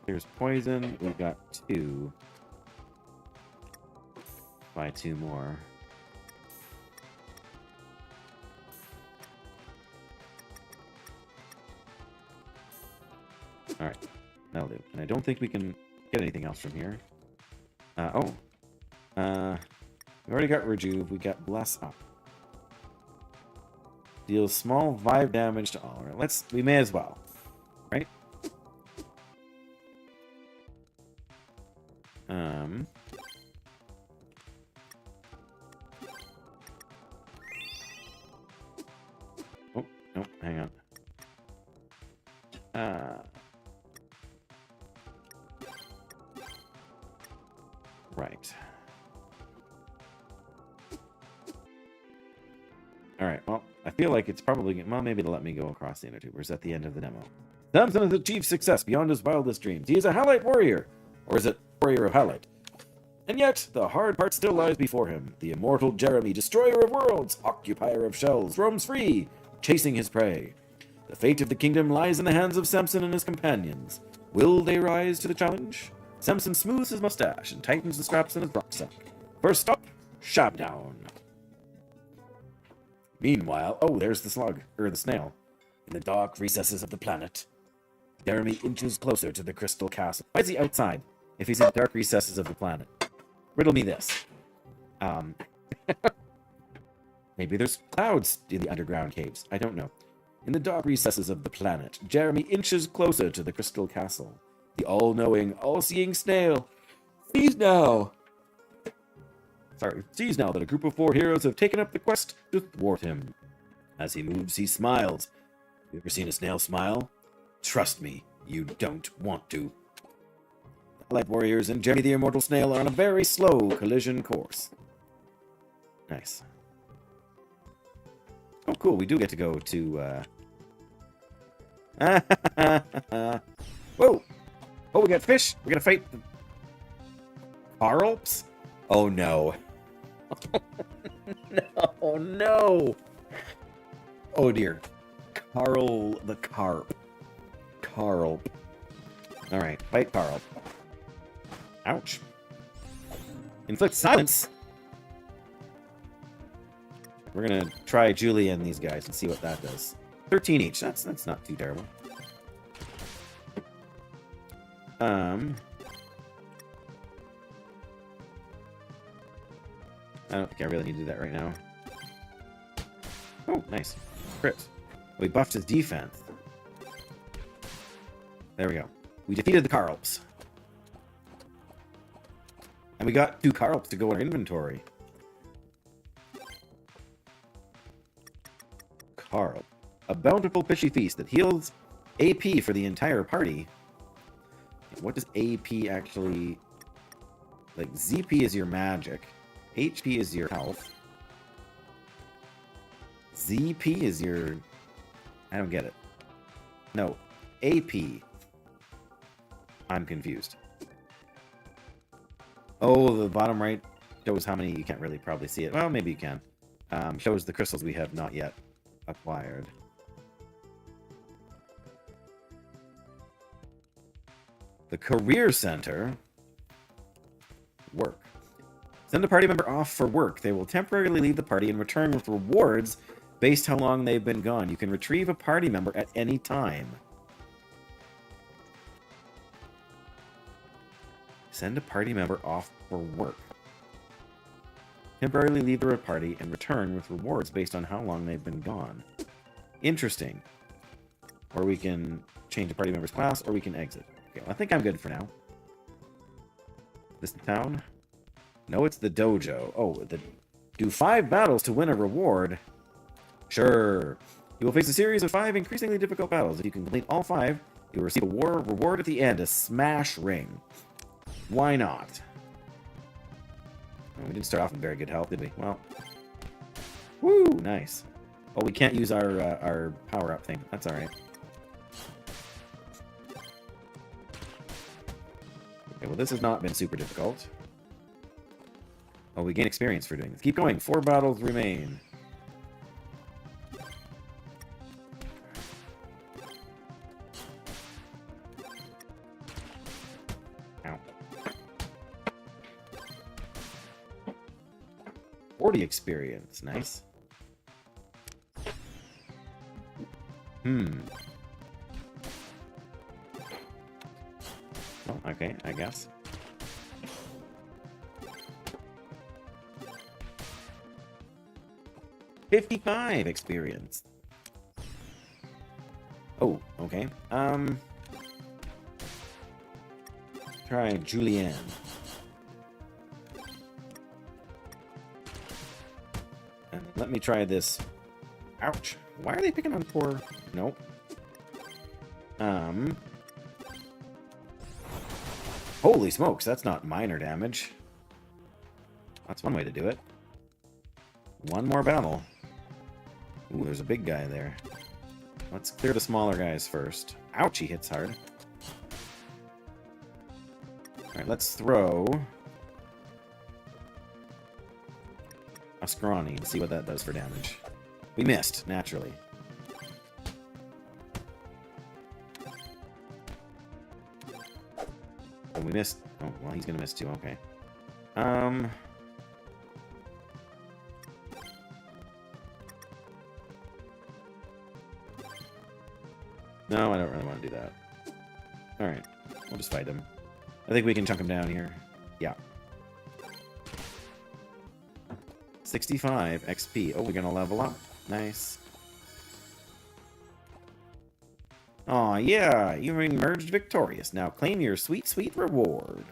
There's poison. We've got 2. Buy 2 more. Alright, that'll do. And I don't think we can get anything else from here. We've already got Rejuve. We got Bless Up. Deals small vibe damage to all. Right, we may as well. Right? Oh, no, hang on. Right. Alright, well, I feel like it's probably... Well, maybe it'll let me go across the inner tubers at the end of the demo. Thompson has achieved success beyond his wildest dreams. He is a Halite warrior. Or is it warrior of Halite. And yet, the hard part still lies before him. The immortal Jeremy, destroyer of worlds, occupier of shells, roams free, chasing his prey. The fate of the kingdom lies in the hands of Samson and his companions. Will they rise to the challenge? Samson smooths his mustache and tightens the straps in his rucksack. First stop, Shabdown. Meanwhile, oh, there's the slug, or the snail. In the dark recesses of the planet, Jeremy inches closer to the crystal castle. Why is he outside if he's in the dark recesses of the planet? Riddle me this. Maybe there's clouds in the underground caves. I don't know. In the dark recesses of the planet, Jeremy inches closer to the crystal castle. The all-knowing, all-seeing snail sees now that a group of 4 heroes have taken up the quest to thwart him. As he moves, he smiles. You ever seen a snail smile? Trust me, you don't want to. The Light Warriors and Jeremy the Immortal Snail are on a very slow collision course. Nice. Oh, cool. We do get to go to, Whoa! Oh, we got fish! We're gonna fight the Carlps? Oh, no. No, no! Oh, dear. Carl the Carp. Carl. Alright, fight Carl. Ouch. Inflict silence? We're gonna try Julia and these guys and see what that does. 13 each. That's not too terrible. I don't think I really need to do that right now. Oh, nice. Crit. We buffed his defense. There we go. We defeated the Carlps. And we got 2 Carlps to go in our inventory. Carl. A bountiful fishy feast that heals AP for the entire party. What does AP actually... Like, ZP is your magic. HP is your health. ZP is your... I don't get it. No. AP. I'm confused. Oh, the bottom right shows how many... You can't really probably see it. Well, maybe you can. Shows the crystals we have not yet acquired. The Career Center. Work. Send a party member off for work. They will temporarily leave the party and return with rewards based how long they've been gone. You can retrieve a party member at any time. Send a party member off for work. Temporarily leave the party and return with rewards based on how long they've been gone. Interesting. Or we can change the party member's class, or we can exit. Okay, well, I think I'm good for now. This the town? No, it's the dojo. Oh, do 5 battles to win a reward. Sure. You will face a series of 5 increasingly difficult battles. If you can complete all 5, you will receive a reward at the end, a smash ring. Why not? Oh, we didn't start off in very good health, did we? Well. Woo, nice. Oh, we can't use our power-up thing. That's alright. Okay, well, this has not been super difficult. Oh, we gain experience for doing this. Keep going. 4 battles remain. Ow. 40 experience. Nice. Oh, okay, I guess. $55 experience. Oh, okay. Try Julianne. And let me try this. Ouch. Why are they picking on poor? Nope. Holy smokes, that's not minor damage. That's one way to do it. One more battle. Ooh, there's a big guy there. Let's clear the smaller guys first. Ouch, he hits hard. Alright, let's throw a scrawny and see what that does for damage. We missed, naturally. Oh, we missed. Oh, well, he's gonna miss too. Okay. No, I don't really want to do that. Alright, we'll just fight him. I think we can chunk him down here. Yeah. 65 XP. Oh, we're gonna level up. Nice. Aw, yeah, you emerged victorious. Now claim your sweet, sweet reward.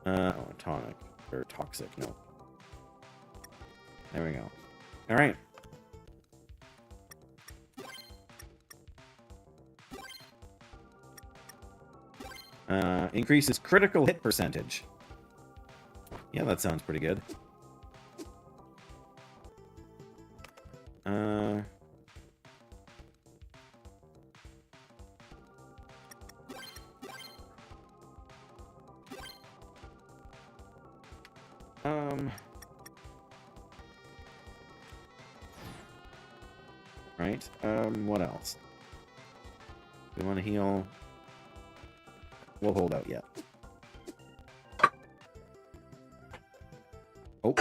Oh, tonic. Or toxic, no. There we go. Alright. Increases critical hit percentage. Yeah, that sounds pretty good. Right. What else? We want to heal. We'll hold out yet. Oh.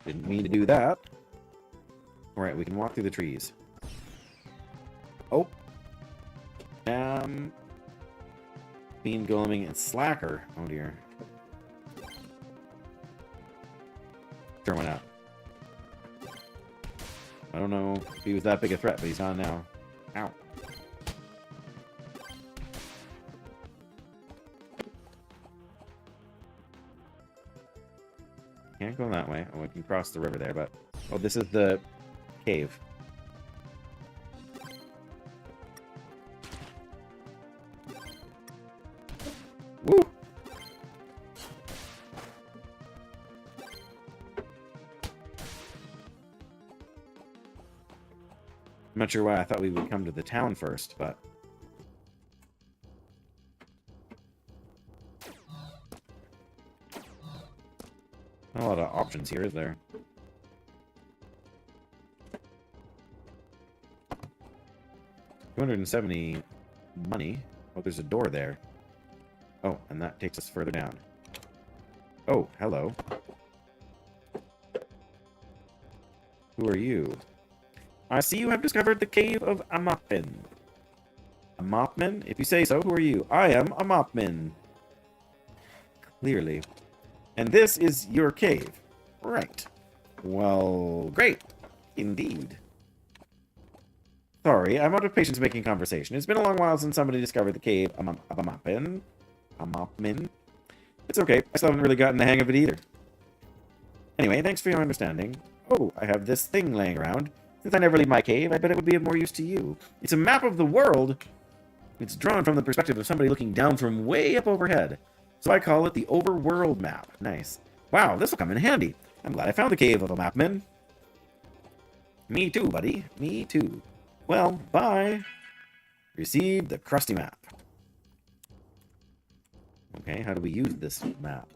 Didn't mean to do that. Alright, we can walk through the trees. Oh. Bean, Golem, and Slacker. Oh dear. Sure, why not? I don't know if he was that big a threat, but he's gone now. Ow. Can't go that way. Oh, we can cross the river there, but... Oh, this is the cave. Woo! I'm not sure why I thought we would come to the town first, but... Not a lot of options here, is there? $270 money. Oh, there's a door there. Oh, and that takes us further down. Oh, hello. Who are you? I see you have discovered the cave of Amapin. Amapmin? If you say so, who are you? I am Amapmin. Clearly. And this is your cave. Right. Well, great. Indeed. Sorry, I'm out of patience making conversation. It's been a long while since somebody discovered the cave of Amapin. Amapmin. It's okay. I still haven't really gotten the hang of it either. Anyway, thanks for your understanding. Oh, I have this thing laying around. Since I never leave my cave, I bet it would be of more use to you. It's a map of the world. It's drawn from the perspective of somebody looking down from way up overhead. So I call it the Overworld map. Nice. Wow, this will come in handy. I'm glad I found the cave of a mapman. Me too, buddy. Me too. Well, bye. Received the crusty map. Okay, how do we use this map?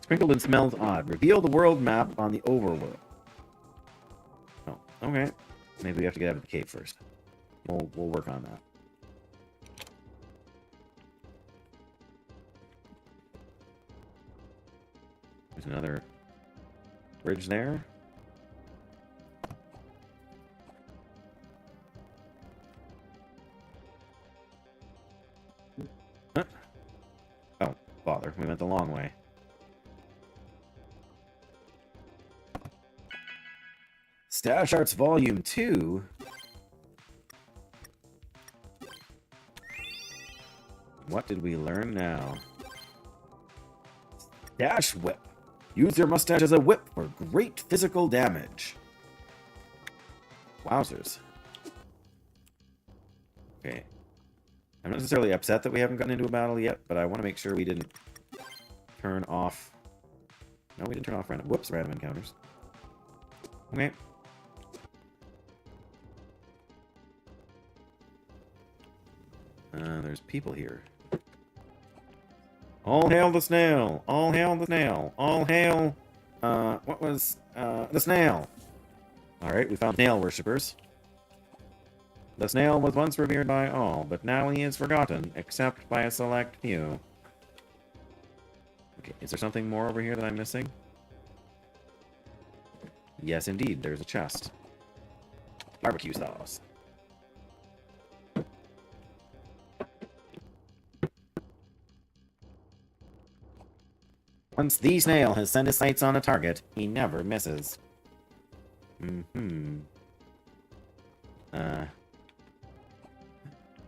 Sprinkled and smells odd. Reveal the world map on the overworld. Oh, okay. Maybe we have to get out of the cave first. We'll work on that. There's another bridge there. Huh? Oh, bother. We went the long way. Stash Arts Volume 2? What did we learn now? Dash Whip. Use your mustache as a whip for great physical damage. Wowzers. Okay. I'm not necessarily upset that we haven't gotten into a battle yet, but I want to make sure we didn't turn off... No, we didn't turn off random... Whoops, random encounters. Okay. There's people here. All hail the snail! All hail the snail! All hail, what was, the snail? Alright, we found snail worshippers. The snail was once revered by all, but now he is forgotten, except by a select few. Okay, is there something more over here that I'm missing? Yes, indeed, there's a chest. Barbecue sauce. Once the snail has set his sights on a target, he never misses.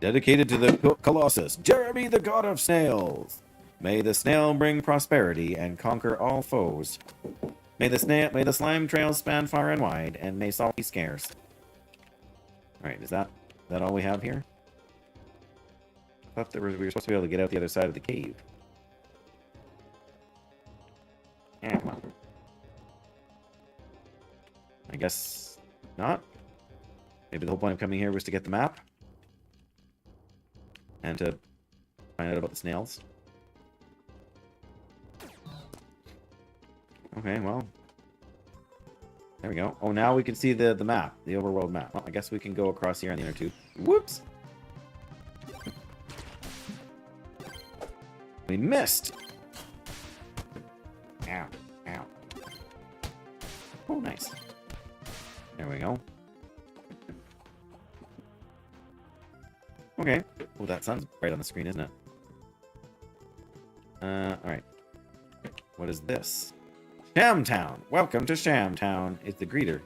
Dedicated to the Colossus, Jeremy the god of snails. May the snail bring prosperity and conquer all foes. May the slime trails span far and wide, and may salt be scarce. Alright, is that all we have here? I thought we were supposed to be able to get out the other side of the cave. Yeah, come on. I guess not. Maybe the whole point of coming here was to get the map. And to find out about the snails. Okay, well. There we go. Oh, now we can see the map. The overworld map. Well, I guess we can go across here on the inner tube. Whoops! We missed! Ow. Ow. Oh, nice. There we go. Okay. Oh, that sun's bright on the screen, isn't it? Alright. What is this? Shamtown! Welcome to Shamtown, is the greeter.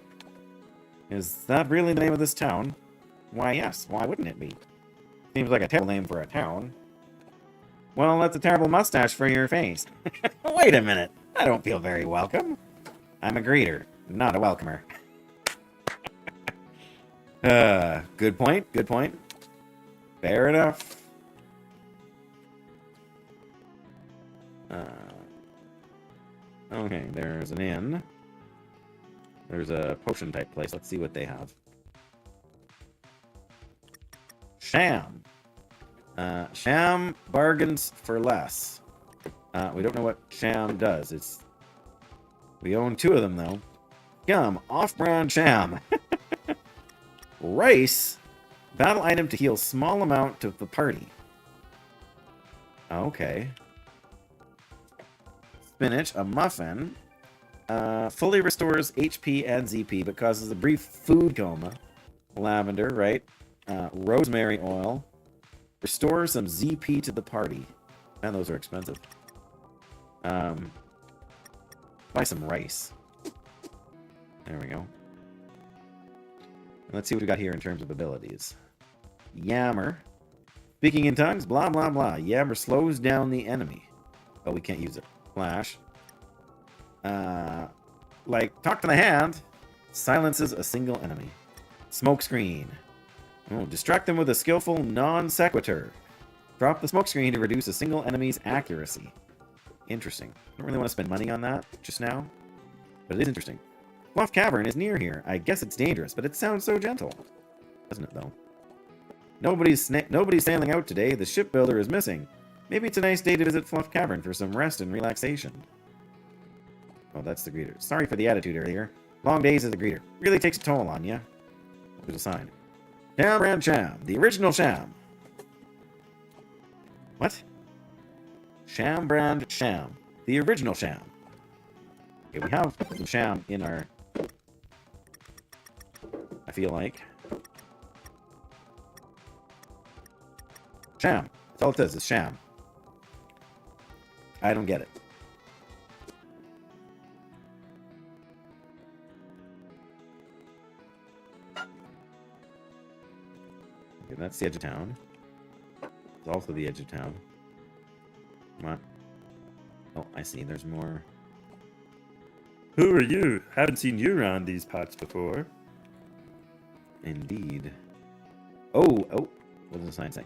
Is that really the name of this town? Why, yes. Why wouldn't it be? Seems like a terrible name for a town. Well, that's a terrible mustache for your face. Wait a minute. I don't feel very welcome. I'm a greeter, not a welcomer. Good point, good point. Fair enough. Okay, there's an inn. There's a potion type place. Let's see what they have. Sham. Sham bargains for less. We don't know what Sham does. We own 2 of them, though. Yum, off-brand Sham. Rice. Battle item to heal small amount of the party. Okay. Spinach, a muffin. Fully restores HP and ZP, but causes a brief food coma. Lavender, right? Rosemary oil. Restore some ZP to the party. Man, those are expensive. Buy some rice. There we go. Let's see what we got here in terms of abilities. Yammer. Speaking in tongues, blah, blah, blah. Yammer slows down the enemy. But we can't use it. Flash. Like, talk to the hand. Silences a single enemy. Smoke screen. Oh, distract them with a skillful non sequitur. Drop the smoke screen to reduce a single enemy's accuracy. Interesting. I don't really want to spend money on that just now. But it is interesting. Fluff Cavern is near here. I guess it's dangerous, but it sounds so gentle. Doesn't it, though? Nobody's sailing out today. The shipbuilder is missing. Maybe it's a nice day to visit Fluff Cavern for some rest and relaxation. Oh, that's the greeter. Sorry for the attitude earlier. Long days as a greeter. Really takes a toll on you. There's a sign. Sham Brand Sham. The original Sham. What? Sham Brand Sham. The original Sham. Okay, we have some Sham in our... I feel like. Sham. That's all it says is Sham. I don't get it. Okay, that's the edge of town. It's also the edge of town. Come on. Oh, I see. There's more. Who are you? Haven't seen you around these parts before. Indeed. Oh, what does the sign say?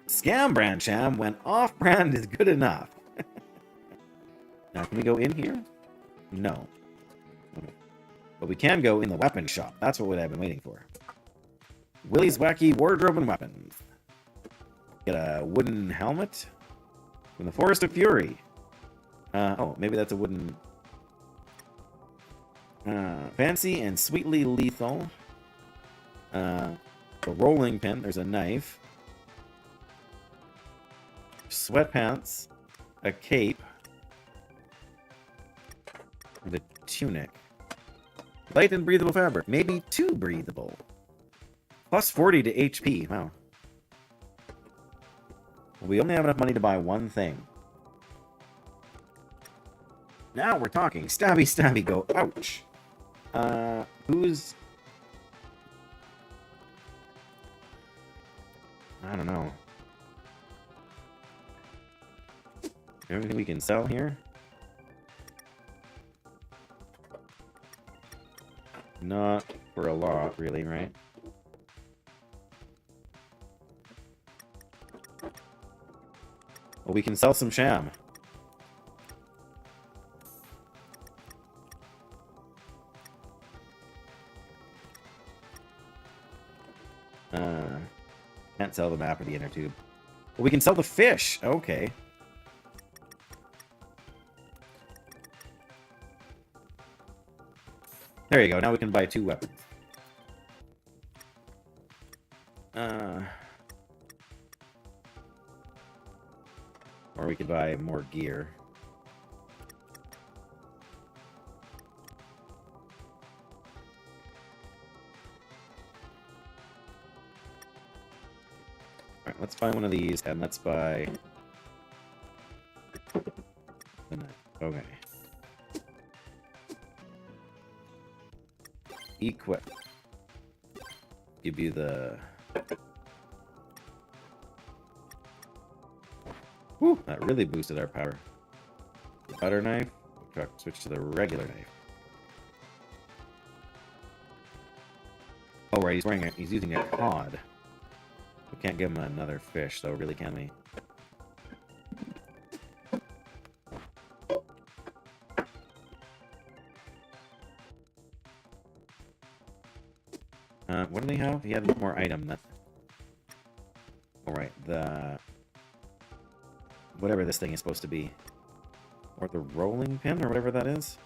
Scam Brand Sham when off-brand is good enough. Now, can we go in here? No. Okay. But we can go in the weapon shop. That's what I've been waiting for. Willie's Wacky Wardrobe and Weapons. Get a wooden helmet from the Forest of Fury. Oh, maybe that's a wooden... fancy and sweetly lethal. A rolling pin. There's a knife. Sweatpants. A cape. And a tunic. Light and breathable fabric. Maybe too breathable. Plus 40 to HP. Wow. We only have enough money to buy one thing. Now we're talking. Stabby, stabby, go. Ouch. Who's... I don't know. Everything we can sell here? Not for a lot, really, right? Well, we can sell some sham. Can't sell the map or the inner tube. Well, we can sell the fish. Okay. There you go. Now we can buy 2 weapons. Or we could buy more gear. Alright, let's buy one of these, and let's buy... the knife. Okay. Equip. Give you the... Whew, that really boosted our power. Butter knife. Switch to the regular knife. Oh, right, he's using a cod. We can't give him another fish, though, really, can we? What did he have? He had one more item. That... Alright, the... whatever this thing is supposed to be. Or the rolling pin, or whatever that is.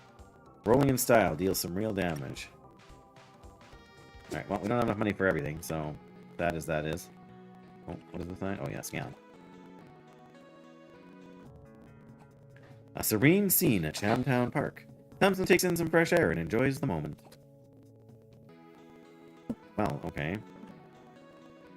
Rolling in style, deals some real damage. Alright, well, we don't have enough money for everything, so that is that is. Oh, what is the thing? Oh yeah, scan. A serene scene at Shamtown Park. Thompson takes in some fresh air and enjoys the moment. Well, okay.